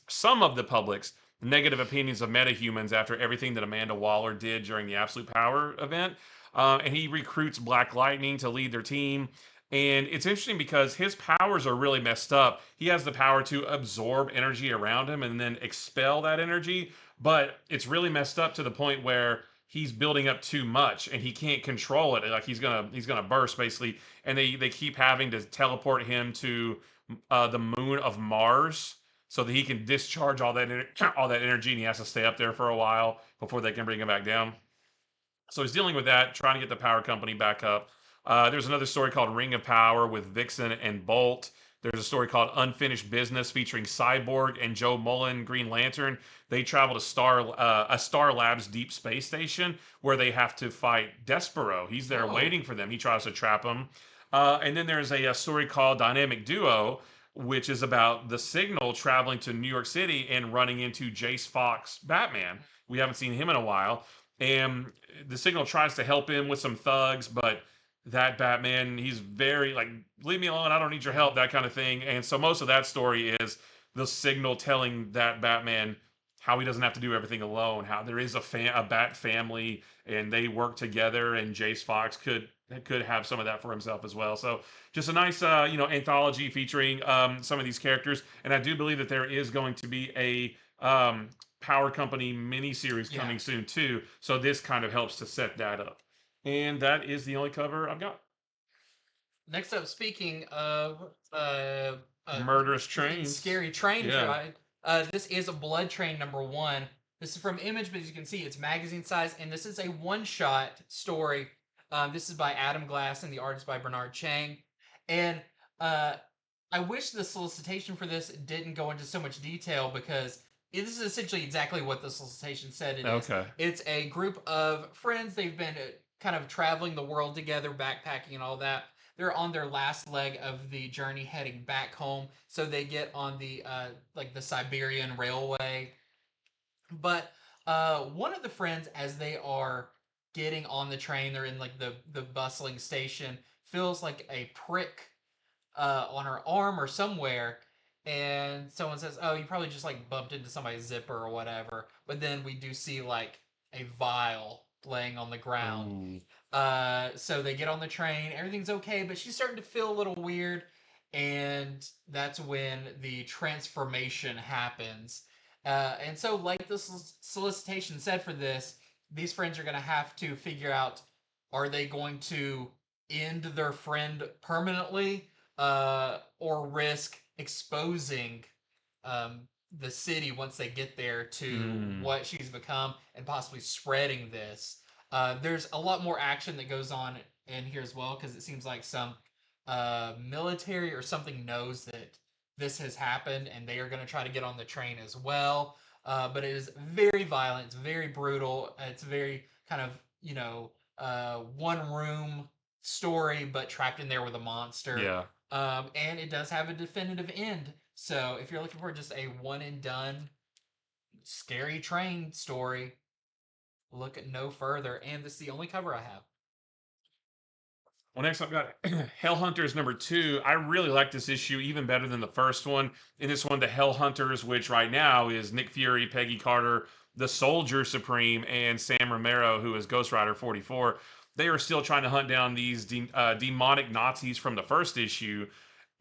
some of the public's negative opinions of metahumans after everything that Amanda Waller did during the Absolute Power event. And he recruits Black Lightning to lead their team. And it's interesting because his powers are really messed up. He has the power to absorb energy around him and then expel that energy, but it's really messed up to the point where he's building up too much and he can't control it. Like he's gonna burst basically, and they keep having to teleport him to the moon of Mars so that he can discharge all that energy, and he has to stay up there for a while before they can bring him back down. So he's dealing with that, trying to get the power company back up. There's another story called Ring of Power with Vixen and Bolt. There's a story called Unfinished Business featuring Cyborg and Joe Mullen, Green Lantern. They travel to Star Labs deep space station where they have to fight Despero. He's there Oh, waiting for them. He tries to trap them. And then there's a story called Dynamic Duo, which is about the Signal traveling to New York City and running into Jace Fox Batman. We haven't seen him in a while. And the Signal tries to help him with some thugs, but that Batman, he's very like, leave me alone, I don't need your help, that kind of thing. And so most of that story is the Signal telling that Batman how he doesn't have to do everything alone, how there is a Bat family and they work together, and Jace Fox could have some of that for himself as well. So just a nice anthology featuring some of these characters, and I do believe that there is going to be a Power Company miniseries yeah. coming soon too. So this kind of helps to set that up. And that is the only cover I've got. Next up, speaking of uh, Murderous Trains. scary train Yeah. ride, this is a Blood Train #1. This is from Image, but as you can see, it's magazine size, and this is a one-shot story. This is by Adam Glass, and the art is by Bernard Chang. And uh, I wish the solicitation for this didn't go into so much detail because this is essentially exactly what the solicitation said it is. Okay. It's a group of friends. They've been kind of traveling the world together, backpacking and all that. They're on their last leg of the journey heading back home, so they get on the like the Siberian Railway. But one of the friends, as they are getting on the train, they're in like the bustling station, feels like a prick on her arm or somewhere, and someone says, "Oh, you probably just like bumped into somebody's zipper or whatever." But then we do see like a vial laying on the ground. Ooh. So they get on the train, everything's okay, but she's starting to feel a little weird, and that's when the transformation happens. And so, like the solicitation said for this, these friends are going to have to figure out, are they going to end their friend permanently, or risk exposing um, the city once they get there to Mm. what she's become and possibly spreading this. There's a lot more action that goes on in here as well because it seems like some military or something knows that this has happened and they are going to try to get on the train as well. But it is very violent. It's very brutal. It's very kind of one room story, but trapped in there with a monster. Yeah. And it does have a definitive end. So if you're looking for just a one and done scary train story, look at no further. And this is the only cover I have. Well, next I've got Hellhunters #2. I really like this issue even better than the first one. In this one, the Hellhunters, which right now is Nick Fury, Peggy Carter, the Soldier Supreme, and Sam Romero, who is Ghost Rider 44. They are still trying to hunt down these demonic Nazis from the first issue.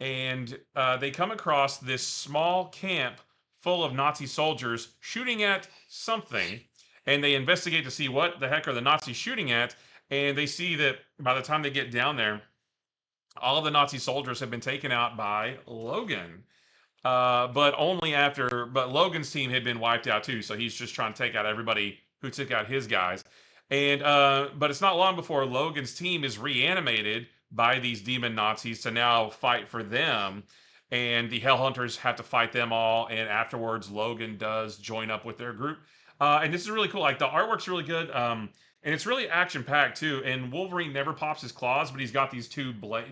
And they come across this small camp full of Nazi soldiers shooting at something. And they investigate to see what the heck are the Nazis shooting at, and they see that by the time they get down there, all of the Nazi soldiers have been taken out by Logan. But Logan's team had been wiped out too, so he's just trying to take out everybody who took out his guys. And but it's not long before Logan's team is reanimated by these demon Nazis to now fight for them. And the Hellhunters have to fight them all, and afterwards Logan does join up with their group. And this is really cool. Like the artwork's really good. And it's really action packed too. And Wolverine never pops his claws, but he's got these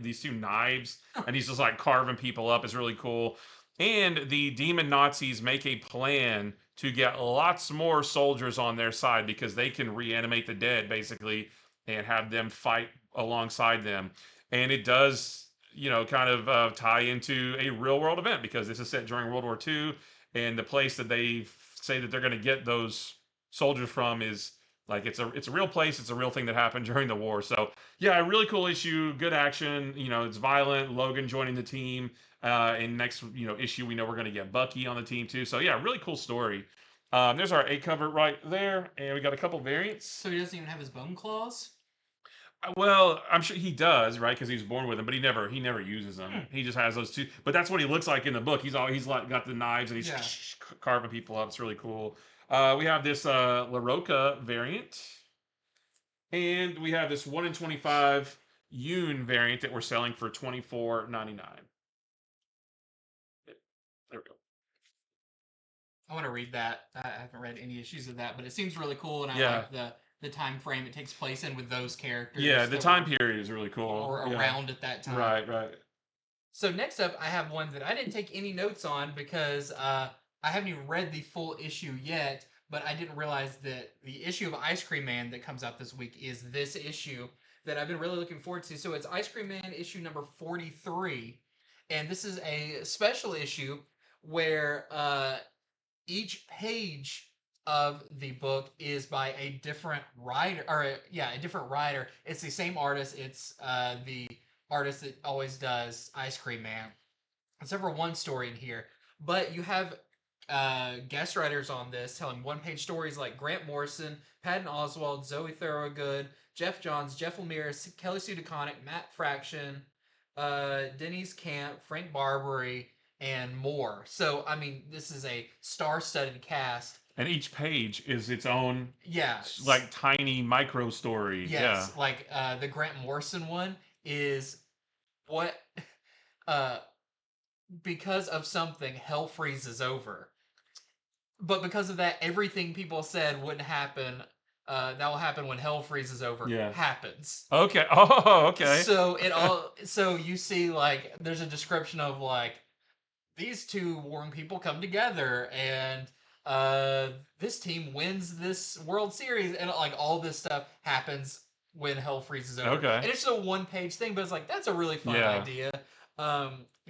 these two knives, and he's just like carving people up. It's really cool. And the demon Nazis make a plan to get lots more soldiers on their side because they can reanimate the dead basically and have them fight alongside them. And it does, kind of tie into a real world event because this is set during World War II, and the place that they say that they're going to get those soldiers from is like it's a real place. It's a real thing that happened during the war. So yeah, a really cool issue. Good action. It's violent. Logan joining the team. And next issue, we know we're going to get Bucky on the team too. So yeah, really cool story. There's our A cover right there, and we got a couple variants. So he doesn't even have his bone claws? Well, I'm sure he does, right? Because he's born with them, but he never uses them. He just has those two. But that's what he looks like in the book. He's like got the knives and he's carving people up. It's really cool. We have this La Roca variant, and we have this 1 in 25 Yoon variant that we're selling for $24.99. There we go. I want to read that. I haven't read any issues of that, but it seems really cool, and I like the time frame it takes place in with those characters. Yeah, the time period is really cool. Or around at that time. Right. So next up, I have one that I didn't take any notes on because I haven't even read the full issue yet, but I didn't realize that the issue of Ice Cream Man that comes out this week is this issue that I've been really looking forward to. So it's Ice Cream Man issue number 43, and this is a special issue where each page of the book is by a different writer, a different writer. It's the same artist. It's the artist that always does Ice Cream Man, except for one story in here. But you have guest writers on this telling one-page stories like Grant Morrison, Patton Oswalt, Zoe Thorogood, Jeff Johns, Jeff Lemire, Kelly Sue DeConnick, Matt Fraction, Denise Camp, Frank Barbary, and more. So, I mean, this is a star-studded cast. And each page is its own, like tiny micro story. Yes, like the Grant Morrison one is what, because of something, hell freezes over. But because of that, everything people said wouldn't happen. That will happen when hell freezes over. Happens. Okay. Oh, okay. So you see, like, there's a description of like these two warring people come together and this team wins this World Series, and like all this stuff happens when hell freezes over. Okay. And it's just a one-page thing, but it's like that's a really fun idea.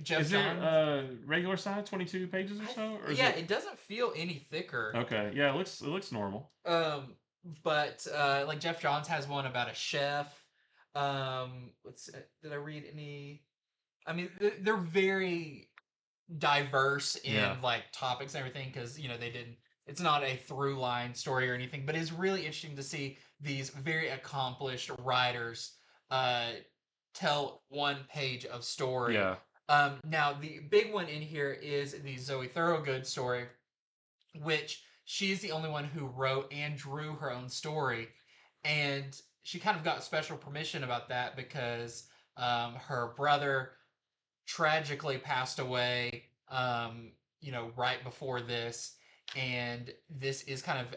Jeff is there regular size, 22 pages or so? Or it doesn't feel any thicker. Okay. Yeah, it looks normal. But like Jeff Johns has one about a chef. Did I read any? I mean, they're very diverse in like topics and everything because they didn't. It's not a through line story or anything, but it's really interesting to see these very accomplished writers tell one page of story. Yeah. Now the big one in here is the Zoe Thorogood story, which she's the only one who wrote and drew her own story, and she kind of got special permission about that because her brother tragically passed away right before this, and this is kind of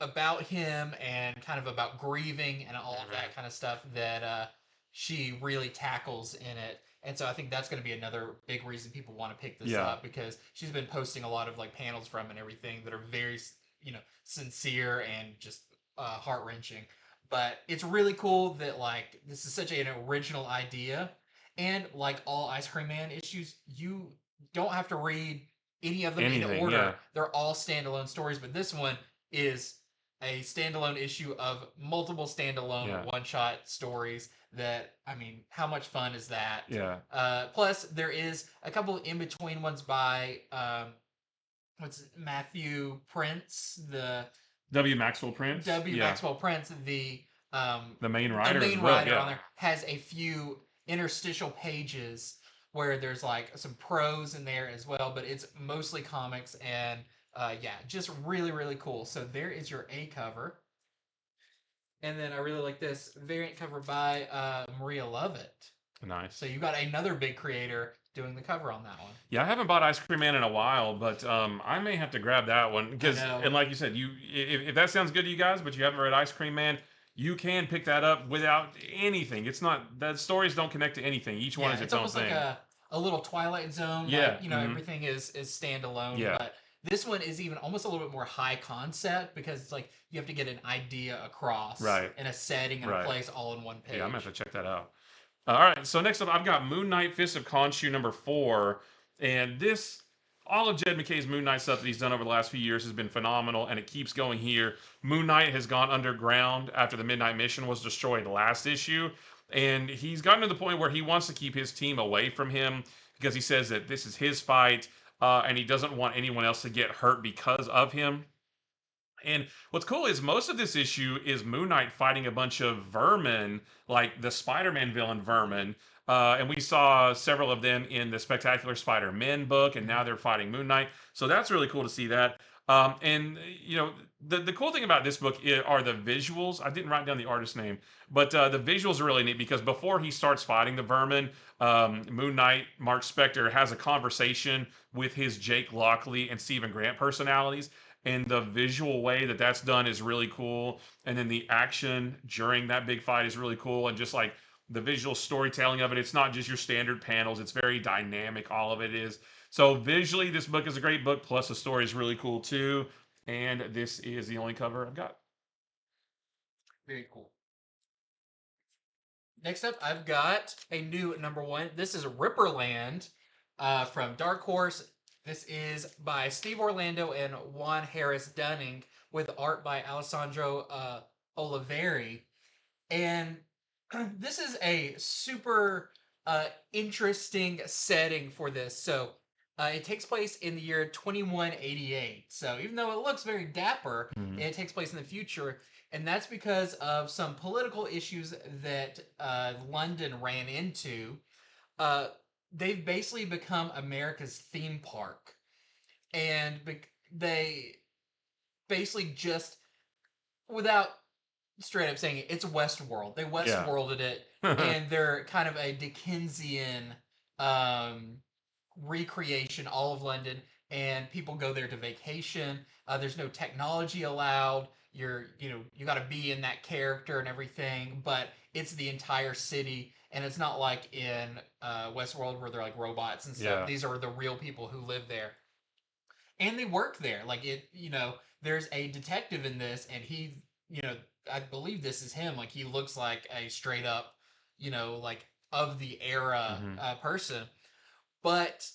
about him and kind of about grieving and all of that kind of stuff that she really tackles in it. And so I think that's going to be another big reason people want to pick this up, because she's been posting a lot of like panels from and everything that are very sincere and just heart-wrenching. But it's really cool that like this is such an original idea. And like all Ice Cream Man issues, you don't have to read any of them in order. Yeah. They're all standalone stories, but this one is a standalone issue of multiple standalone one-shot stories that, I mean, how much fun is that? Yeah. Plus, there is a couple in-between ones by, Matthew Prince, the... W. Maxwell Prince? Maxwell Prince, the main writer. The main writer on there has a few interstitial pages where there's like some prose in there as well, but it's mostly comics and just really, really cool. So there is your A cover. And then I really like this variant cover by Maria Lovett. Nice. So you got another big creator doing the cover on that one. Yeah, I haven't bought Ice Cream Man in a while, but I may have to grab that one I because, know. and like you said, if that sounds good to you guys, but you haven't read Ice Cream Man, you can pick that up without anything. It's not the stories don't connect to anything. Each one Yeah, is it's its own almost like thing. a little Twilight Zone, like Yeah. everything is standalone, Yeah. but this one is even almost a little bit more high concept because it's like you have to get an idea across Right. in a setting and a Right. place all in one Yeah, I'm gonna have page. to check that out. All right, so next up, I've got Moon Knight Fist of Khonshu #4, and this all of Jed McKay's Moon Knight stuff that he's done over the last few years has been phenomenal, and it keeps going here. Moon Knight has gone underground after the Midnight Mission was destroyed last issue, and he's gotten to the point where he wants to keep his team away from him because he says that this is his fight, and he doesn't want anyone else to get hurt because of him. And what's cool is most of this issue is Moon Knight fighting a bunch of vermin, like the Spider-Man villain Vermin. And we saw several of them in the Spectacular Spider-Man book, and Mhm. now they're fighting Moon Knight. So that's really cool to see that. And you know, the cool thing about this book are the visuals. I didn't write down the artist's name, but the visuals are really neat because before he starts fighting the vermin, Moon Knight, Mark Spector has a conversation with his Jake Lockley and Stephen Grant personalities, and the visual way that that's done is really cool, and then the action during that big fight is really cool, and just like the visual storytelling of it, it's not just your standard panels, it's very dynamic, all of it is. So visually this book is a great book, plus the story is really cool too, and this is the only cover I've got. Very cool. Next up, I've got a new #1. This is Ripperland from Dark Horse. This is by Steve Orlando and Juan Harris Dunning with art by Alessandro Oliveri. And this is a super interesting setting for this. So it takes place in the year 2188. So even though it looks very dapper, Mhm. it takes place in the future. And that's because of some political issues that London ran into. Uh, they've basically become America's theme park. And they basically just, without straight up saying it, it's Westworld. They Yeah. Westworlded it, and they're kind of a Dickensian um, recreation, all of London, and people go there to vacation. There's no technology allowed. You got to be in that character and everything, but it's the entire city, and it's not like in Westworld where they're like robots and stuff. Yeah. These are the real people who live there, and they work there. Like it, there's a detective in this, and I believe this is him. Like he looks like a straight up, like of the era Mhm. person. But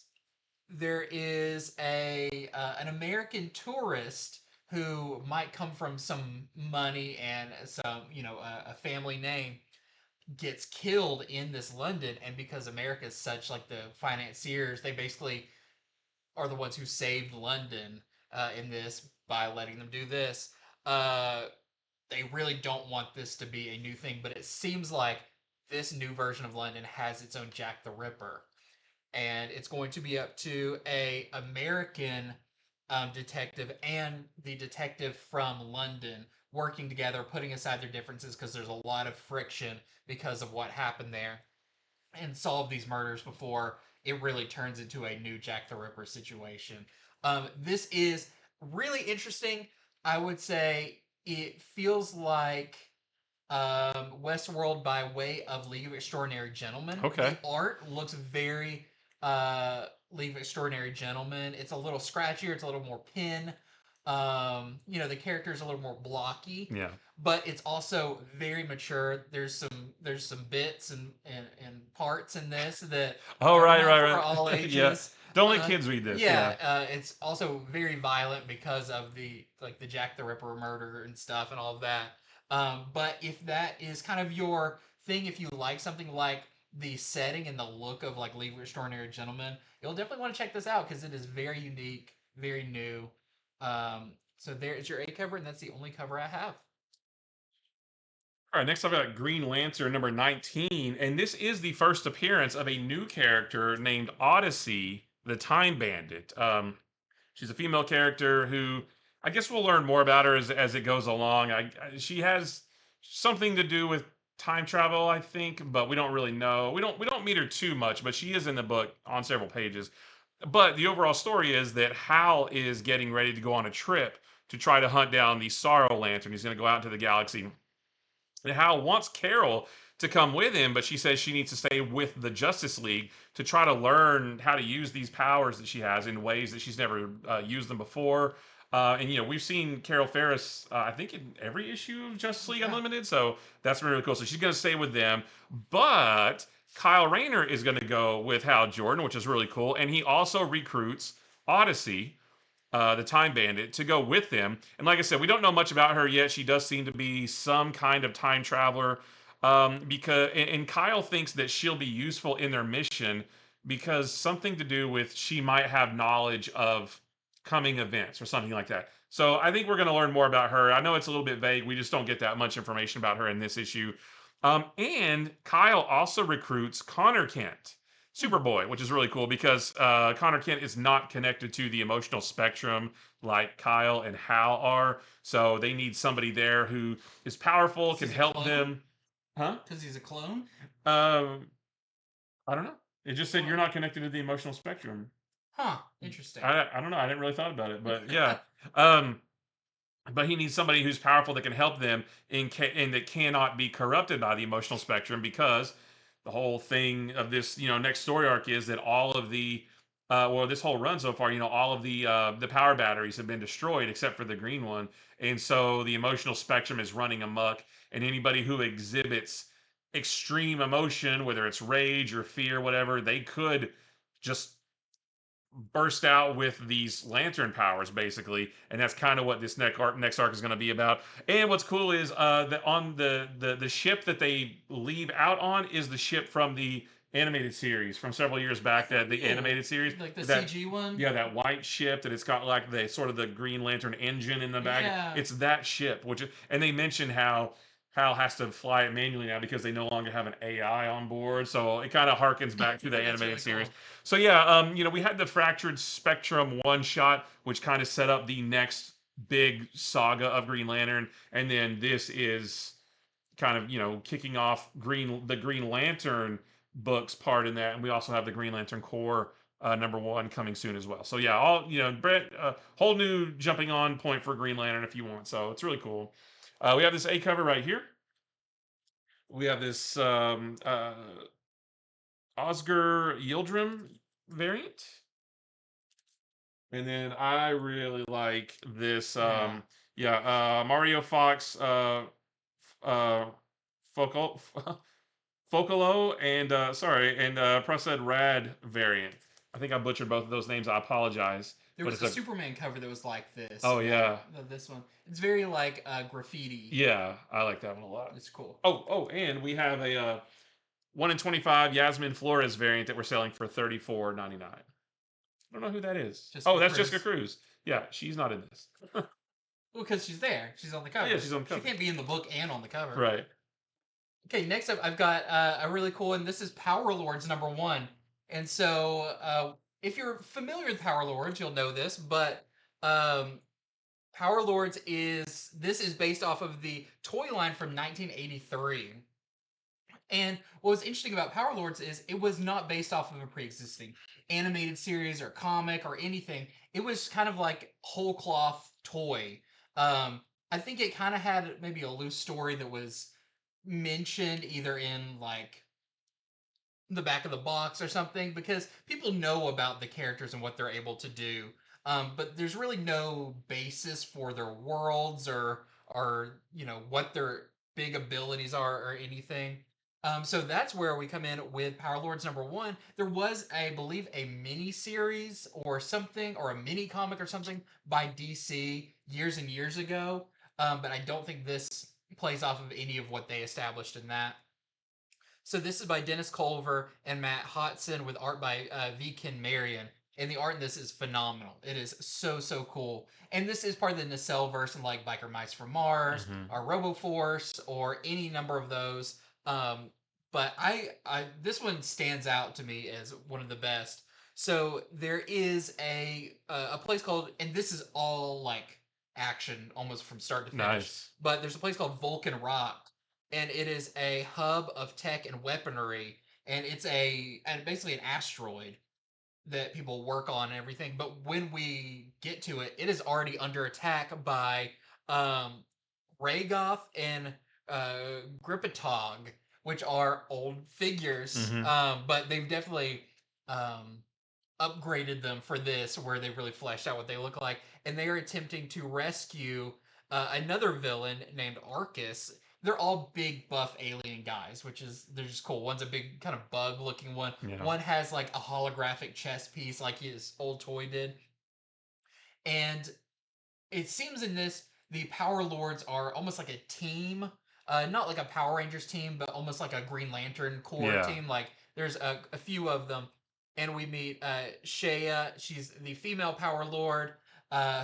there is an American tourist who might come from some money and some, a family name, gets killed in this London, and because America is such like the financiers, they basically are the ones who saved London in this by letting them do this. Uh, they really don't want this to be a new thing, but it seems like this new version of London has its own Jack the Ripper, and it's going to be up to a American detective and the detective from London working together, putting aside their differences because there's a lot of friction because of what happened there, and solve these murders before it really turns into a new Jack the Ripper situation. This is really interesting. I would say it feels like Westworld by way of League of Extraordinary Gentlemen. The Okay. art looks very League of Extraordinary Gentlemen. It's a little scratchier. It's a little more pin. The character's a little more blocky, Yeah. but it's also very mature. There's some bits and parts in this that Oh, are right, not right, for right. all Yeah. ages. Don't let kids read this. Yeah, Yeah. it's also very violent because of the Jack the Ripper murder and stuff and all of that. But if that is kind of your thing, if you like something like the setting and the look of like League of Extraordinary Gentlemen, you'll definitely want to check this out because it is very unique, very new. So there is your A cover, and that's the only cover I have. All right, next I've got Green Lantern #19, and this is the first appearance of a new character named Odyssey, the Time Bandit. She's a female character who I guess we'll learn more about her as it goes along. She has something to do with time travel, I think, but we don't really know. We don't meet her too much, but she is in the book on several pages. But the overall story is that Hal is getting ready to go on a trip to try to hunt down the Sorrow Lantern. He's going to go out into the galaxy. And Hal wants Carol to come with him, but she says she needs to stay with the Justice League to try to learn how to use these powers that she has in ways that she's never used them before. And we've seen Carol Ferris, I think, in every issue of Justice League Yeah. Unlimited, so that's been really cool. So she's going to stay with them, but Kyle Rayner is going to go with Hal Jordan, which is really cool, and he also recruits Odyssey, the Time Bandit, to go with them. And like I said, we don't know much about her yet. She does seem to be some kind of time traveler. And Kyle thinks that she'll be useful in their mission because something to do with she might have knowledge of coming events or something like that. So I think we're going to learn more about her. I know it's a little bit vague. We just don't get that much information about her in this issue. And Kyle also recruits Connor Kent, Superboy, which is really cool because Connor Kent is not connected to the emotional spectrum like Kyle and Hal are. So they need somebody there who is powerful, can help them. Huh? Because he's a clone? I don't know. It just said you're not connected to the emotional spectrum. Huh. Interesting. I don't know. I didn't really thought about it, but yeah. But he needs somebody who's powerful that can help them and that cannot be corrupted by the emotional spectrum because the whole thing of this next story arc is that all of the this whole run so far, all of the power batteries have been destroyed except for the green one, and so the emotional spectrum is running amok, and anybody who exhibits extreme emotion, whether it's rage or fear, whatever, they could just burst out with these lantern powers basically, and that's kind of what this next arc is going to be about. And what's cool is that on the ship that they leave out on is the ship from the animated series from several years back, that the animated series, like the that CG one. Yeah, that white ship that it's got like the sort of the Green Lantern engine in the back. Yeah. It's that ship, and they mention how Hal has to fly it manually now because they no longer have an AI on board. So it kind of harkens back to the animated really series. cool. So yeah, we had the Fractured Spectrum one shot, which kind of set up the next big saga of Green Lantern, and then this is kind of kicking off the Green Lantern books part in that, and we also have the Green Lantern Corps #1 coming soon as well. So yeah, all Brett, whole new jumping on point for Green Lantern if you want. So it's really cool. We have this A cover right here. We have this Oscar Yildirim variant. And then I really like this Mario Fox Focal Focolo and Prused Rad variant. I think I butchered both of those names. I apologize. There was a Superman cover that was like this. Oh yeah. This one. It's very like graffiti. Yeah, I like that one a lot. It's cool. Oh, and we have a 1 in 25 Yasmin Flores variant that we're selling for $34.99. I don't know who that is. That's Jessica Cruz. Yeah, she's not in this. Well, because she's there. She's on the cover. Yeah, she's on the cover. She can't be in the book and on the cover. Right. Okay, next up I've got a really cool one. This is Power Lords #1. And so if you're familiar with Power Lords, you'll know this, but Power Lords is based off of the toy line from 1983. And what was interesting about Power Lords is it was not based off of a pre-existing animated series or comic or anything. It was kind of like whole cloth toy. I think it kind of had maybe a loose story that was mentioned either in like the back of the box or something, because people know about the characters and what they're able to do. But there's really no basis for their worlds or what their big abilities are or anything. So that's where we come in with Power Lords #1. There was, I believe, a mini series or something, or a mini comic or something by DC years and years ago. But I don't think this plays off of any of what they established in that. So this is by Dennis Culver and Matt Hodson with art by V. Ken Marion. And the art in this is phenomenal. It is so, so cool. And this is part of the Nacelle-verse and like Biker Mice from Mars or RoboForce or any number of those. But I this one stands out to me as one of the best. So there is a place called, and this is all like action almost from start to finish. Nice. But there's a place called Vulcan Rock and it is a hub of tech and weaponry, and it's basically an asteroid that people work on and everything. But when we get to it, it is already under attack by um, Rhaegoth and Gripatog, which are old figures, Hmm. but they've definitely um, upgraded them for this, where they really fleshed out what they look like, and they are attempting to rescue another villain named Arcus. They're all big buff alien guys, which is they're just cool. One's a big kind of bug looking one. Yeah. One has like a holographic chess piece, like his old toy did, and it seems in this the Power Lords are almost like a team, not like a Power Rangers team, but almost like a Green Lantern Corps Yeah. team. Like there's a few of them, and we meet Shea. She's the female Power Lord,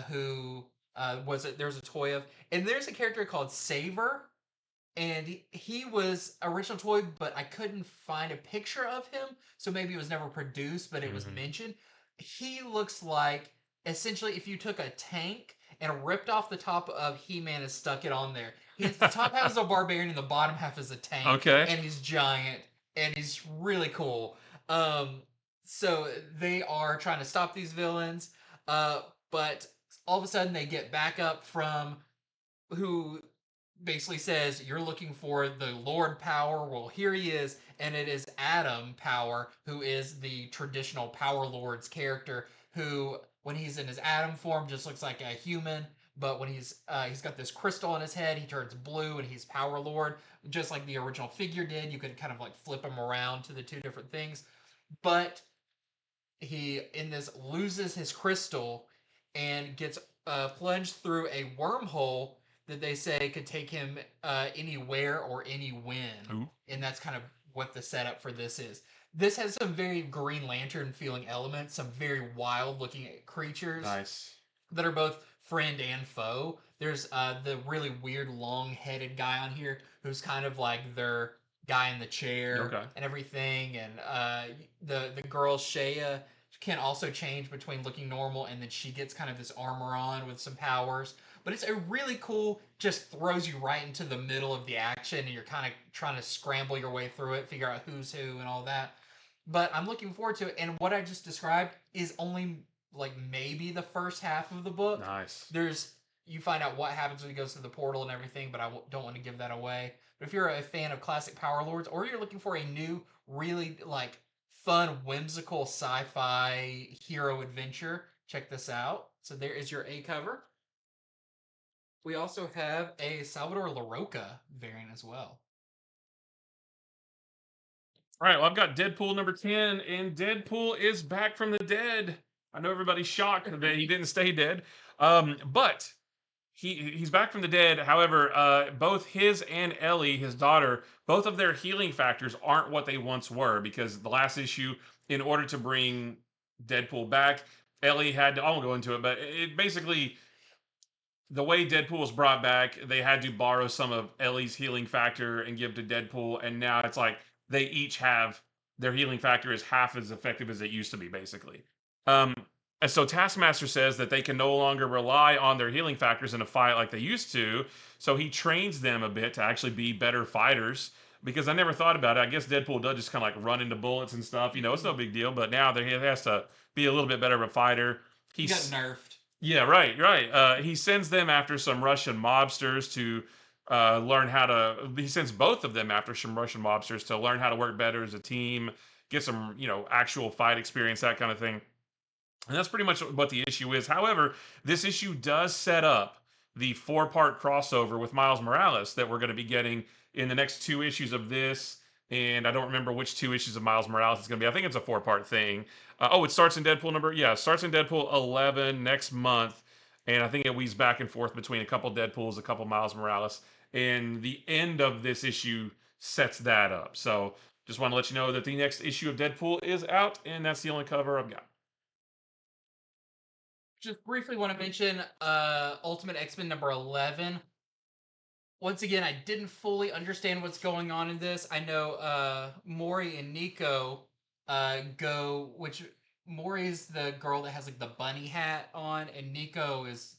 who was it? There's a toy of, and there's a character called Saver, and he was original toy, but I couldn't find a picture of him, so maybe it was never produced, but it was Hmm. mentioned. He looks like essentially if you took a tank and ripped off the top of He-Man and stuck it on there. He's the top half is a barbarian and the bottom half is a tank, Okay. and he's giant and he's really cool. Um, so they are trying to stop these villains, but all of a sudden they get backup from who basically says you're looking for the Lord Power. Well, here he is, and it is Adam Power, who is the traditional Power Lord's character, who when he's in his Adam form just looks like a human, but when he's got this crystal on his head, he turns blue and he's Power Lord, just like the original figure did. You could kind of like flip him around to the two different things, but he in this loses his crystal and gets plunged through a wormhole that they say could take him anywhere or any when, Ooh. and that's kind of what the setup for this is. This has some very Green Lantern feeling elements, some very wild looking creatures Nice. that are both friend and foe. There's the really weird long headed guy on here who's kind of like their guy in the chair Okay. and everything. And the girl Shea can also change between looking normal and then she gets kind of this armor on with some powers. But it's a really cool, just throws you right into the middle of the action and you're kind of trying to scramble your way through it, figure out who's who and all that. But I'm looking forward to it. And what I just described is only like maybe the first half of the book. Nice. There's you find out what happens when he goes to the portal and everything, but I don't want to give that away. But if you're a fan of classic Power Lords, or you're looking for a new, really like fun, whimsical sci-fi hero adventure, check this out. So there is your A cover. We also have a Salvador LaRocca variant as well. All right. Well, I've got Deadpool number 10, and Deadpool is back from the dead. I know everybody's shocked that he didn't stay dead. But he's back from the dead. However, both his and Ellie, his daughter, both of their healing factors aren't what they once were because the last issue, in order to bring Deadpool back, Ellie had to. I won't go into it, but it basically the way Deadpool was brought back, they had to borrow some of Ellie's healing factor and give to Deadpool, and now it's like they each have their healing factor is half as effective as it used to be, basically. Um, and so Taskmaster says that they can no longer rely on their healing factors in a fight like they used to. So he trains them a bit to actually be better fighters. Because I never thought about it. I guess Deadpool does just kind of like run into bullets and stuff. You know, it's no big deal. But now he has to be a little bit better of a fighter. He got He's nerfed. Yeah, right, right. He sends them after some Russian mobsters to learn how to. He sends both of them after some Russian mobsters to learn how to work better as a team, get some, actual fight experience, that kind of thing. And that's pretty much what the issue is. However, this issue does set up the four-part crossover with Miles Morales that we're going to be getting in the next two issues of this. And I don't remember which two issues of Miles Morales it's going to be. I think it's a four-part thing. It starts in Deadpool it starts in Deadpool 11 next month. And I think it weaves back and forth between a couple Deadpools, a couple Miles Morales. And the end of this issue sets that up. So just want to let you know that the next issue of Deadpool is out, and that's the only cover I've got. Just briefly want to mention Ultimate X-Men number 11. Once again, I didn't fully understand what's going on in this. I know Maury and Nico which Maury's the girl that has like the bunny hat on, and Nico is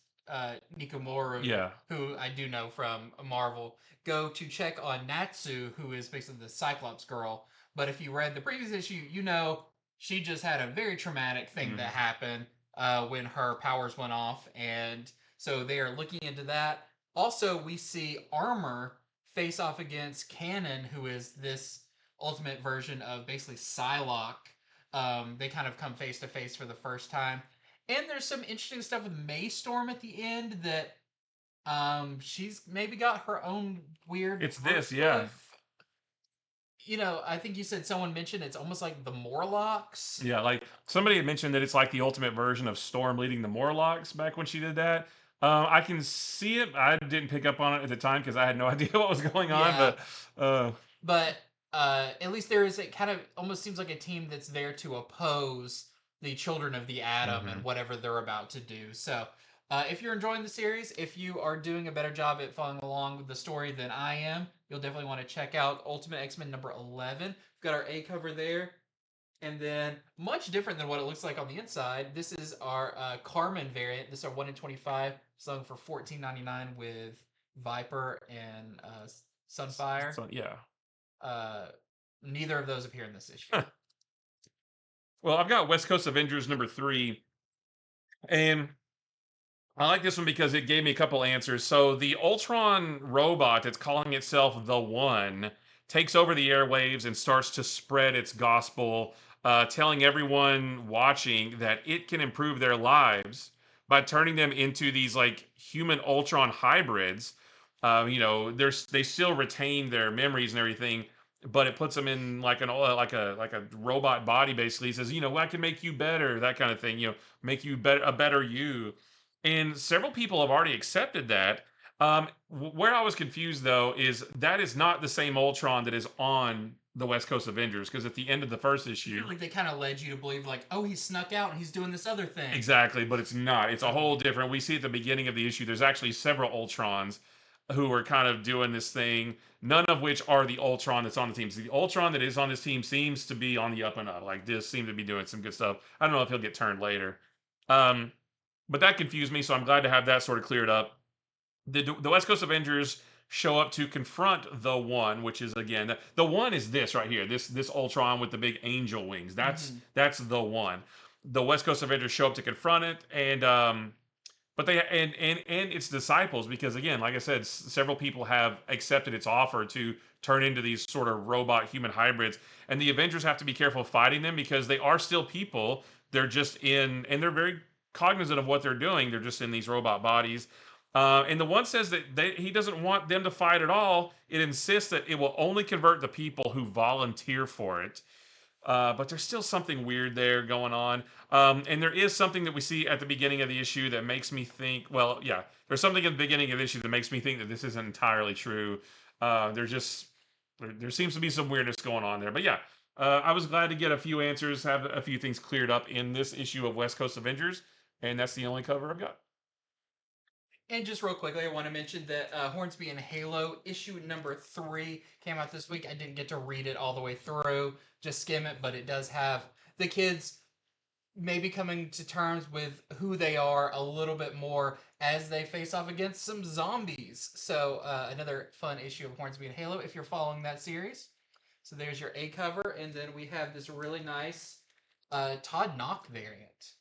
Nikomoro, Yeah. who I do know from Marvel, go to check on Natsu, who is basically the Cyclops girl. But if you read the previous issue, you know she just had a very traumatic thing that happened when her powers went off, and so they are looking into that. Also, we see Armor face off against Cannon, who is this ultimate version of basically Psylocke. They kind of come face to face for the first time. And there's some interesting stuff with Maystorm at the end that she's maybe got her own weird It's group this, yeah. of, I think you said someone mentioned it's almost like the Morlocks. Yeah, like somebody had mentioned that it's like the ultimate version of Storm leading the Morlocks back when she did that. I can see it. I didn't pick up on it at the time because I had no idea what was going on. Yeah. But At least there is, it kind of almost seems like a team that's there to oppose the Children of the Atom and whatever they're about to do. So if you're enjoying the series, if you are doing a better job at following along with the story than I am, you'll definitely want to check out Ultimate X-Men number 11. We've got our A cover there. And then, much different than what it looks like on the inside, this is our Carmen variant. This is our 1 in 25, selling for $14.99 with Viper and Sunfire. so, yeah. Neither of those appear in this issue. Well, I've got West Coast Avengers number 3, and I like this one because it gave me a couple answers. So the Ultron robot that's calling itself the One takes over the airwaves and starts to spread its gospel, telling everyone watching that it can improve their lives by turning them into these like human Ultron hybrids. They still retain their memories and everything, but it puts them in like a robot body. Basically, it says, I can make you better, that kind of thing. Make you better, a better you. And several people have already accepted that. Where I was confused though is that is not the same Ultron that is on the West Coast Avengers, because at the end of the first issue, like they kind of led you to believe like, oh, he snuck out and he's doing this other thing. Exactly, but it's not. It's a whole different. We see at the beginning of the issue, there's actually several Ultrons who are kind of doing this thing. None of which are the Ultron that's on the team. So the Ultron that is on this team seems to be on the up and up. Like this seems to be doing some good stuff. I don't know if he'll get turned later. But that confused me, so I'm glad to have that sort of cleared up. The West Coast Avengers show up to confront the One, which is again the One is this right here, this Ultron with the big angel wings. That's the One. The West Coast Avengers show up to confront it, and but they and its disciples, because again, like I said, several people have accepted its offer to turn into these sort of robot human hybrids, and the Avengers have to be careful fighting them because they are still people. They're just in, and they're very cognizant of what they're doing. They're just in these robot bodies. And the One says that he doesn't want them to fight at all. It insists that it will only convert the people who volunteer for it. But there's still something weird there going on. And there is something that we see at the beginning of the issue that makes me think, well, yeah, there's something at the beginning of the issue that makes me think that this isn't entirely true. There seems to be some weirdness going on there. But yeah, I was glad to get a few answers, have a few things cleared up in this issue of West Coast Avengers. And that's the only cover I've got. And just real quickly, I want to mention that Hornsby and Halo issue number 3 came out this week. I didn't get to read it all the way through, just skim it, but it does have the kids maybe coming to terms with who they are a little bit more as they face off against some zombies. So another fun issue of Hornsby and Halo if you're following that series. So there's your A cover, and then we have this really nice Todd Knock variant.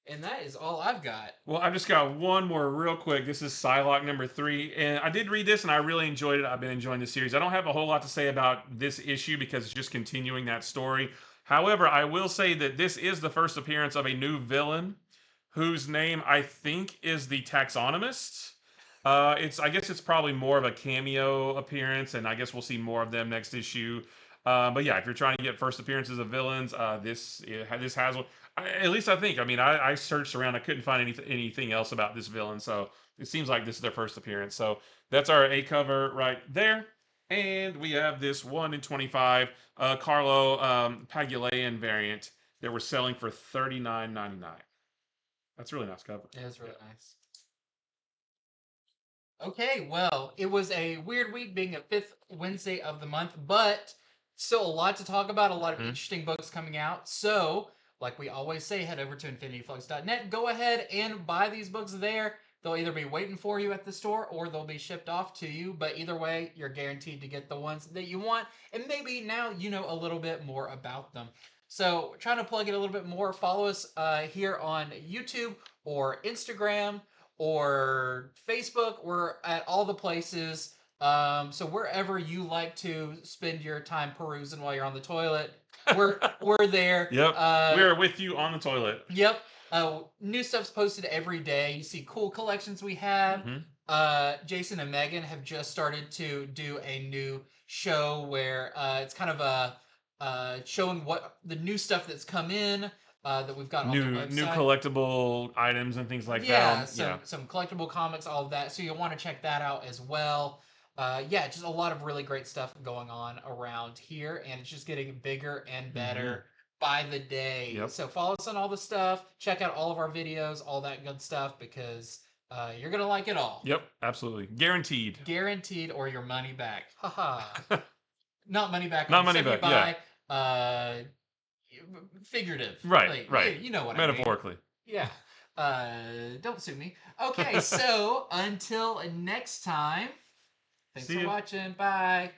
And that is all I've got. Well, I've just got one more real quick. This is Psylocke number 3. And I did read this and I really enjoyed it. I've been enjoying the series. I don't have a whole lot to say about this issue because it's just continuing that story. However, I will say that this is the first appearance of a new villain whose name I think is the Taxonomist. I guess it's probably more of a cameo appearance, and I guess we'll see more of them next issue. But yeah, if you're trying to get first appearances of villains, this has one. At least I think. I mean, I searched around. I couldn't find anything else about this villain. So it seems like this is their first appearance. So that's our A cover right there. And we have this 1 in 25 Carlo Pagulayan variant that we're selling for $39.99. That's a really nice cover. It is really nice. Okay, well, it was a weird week being a 5th Wednesday of the month, but still a lot to talk about, a lot of interesting books coming out. So like we always say, head over to infinityflux.net. Go ahead and buy these books there. They'll either be waiting for you at the store or they'll be shipped off to you. But either way, you're guaranteed to get the ones that you want. And maybe now you know a little bit more about them. So trying to plug it a little bit more. Follow us here on YouTube or Instagram or Facebook. We're at all the places. So wherever you like to spend your time perusing while you're on the toilet, we're there. Yep. We're with you on the toilet. Yep. New stuff's posted every day. You see cool collections we have. Jason and Megan have just started to do a new show where it's kind of a showing what the new stuff that's come in that we've got on the website. New collectible items and things like yeah, that. Some collectible comics, all of that. So you'll want to check that out as well. Yeah, just a lot of really great stuff going on around here, and it's just getting bigger and better by the day. Yep. So follow us on all the stuff. Check out all of our videos, all that good stuff, because you're gonna like it all. Yep, absolutely, guaranteed, or your money back. Haha. Not money back. Not money back. Figurative. Right. You know what metaphorically. I mean. Yeah. Don't sue me. Okay, so until next time. Thanks for watching. Bye.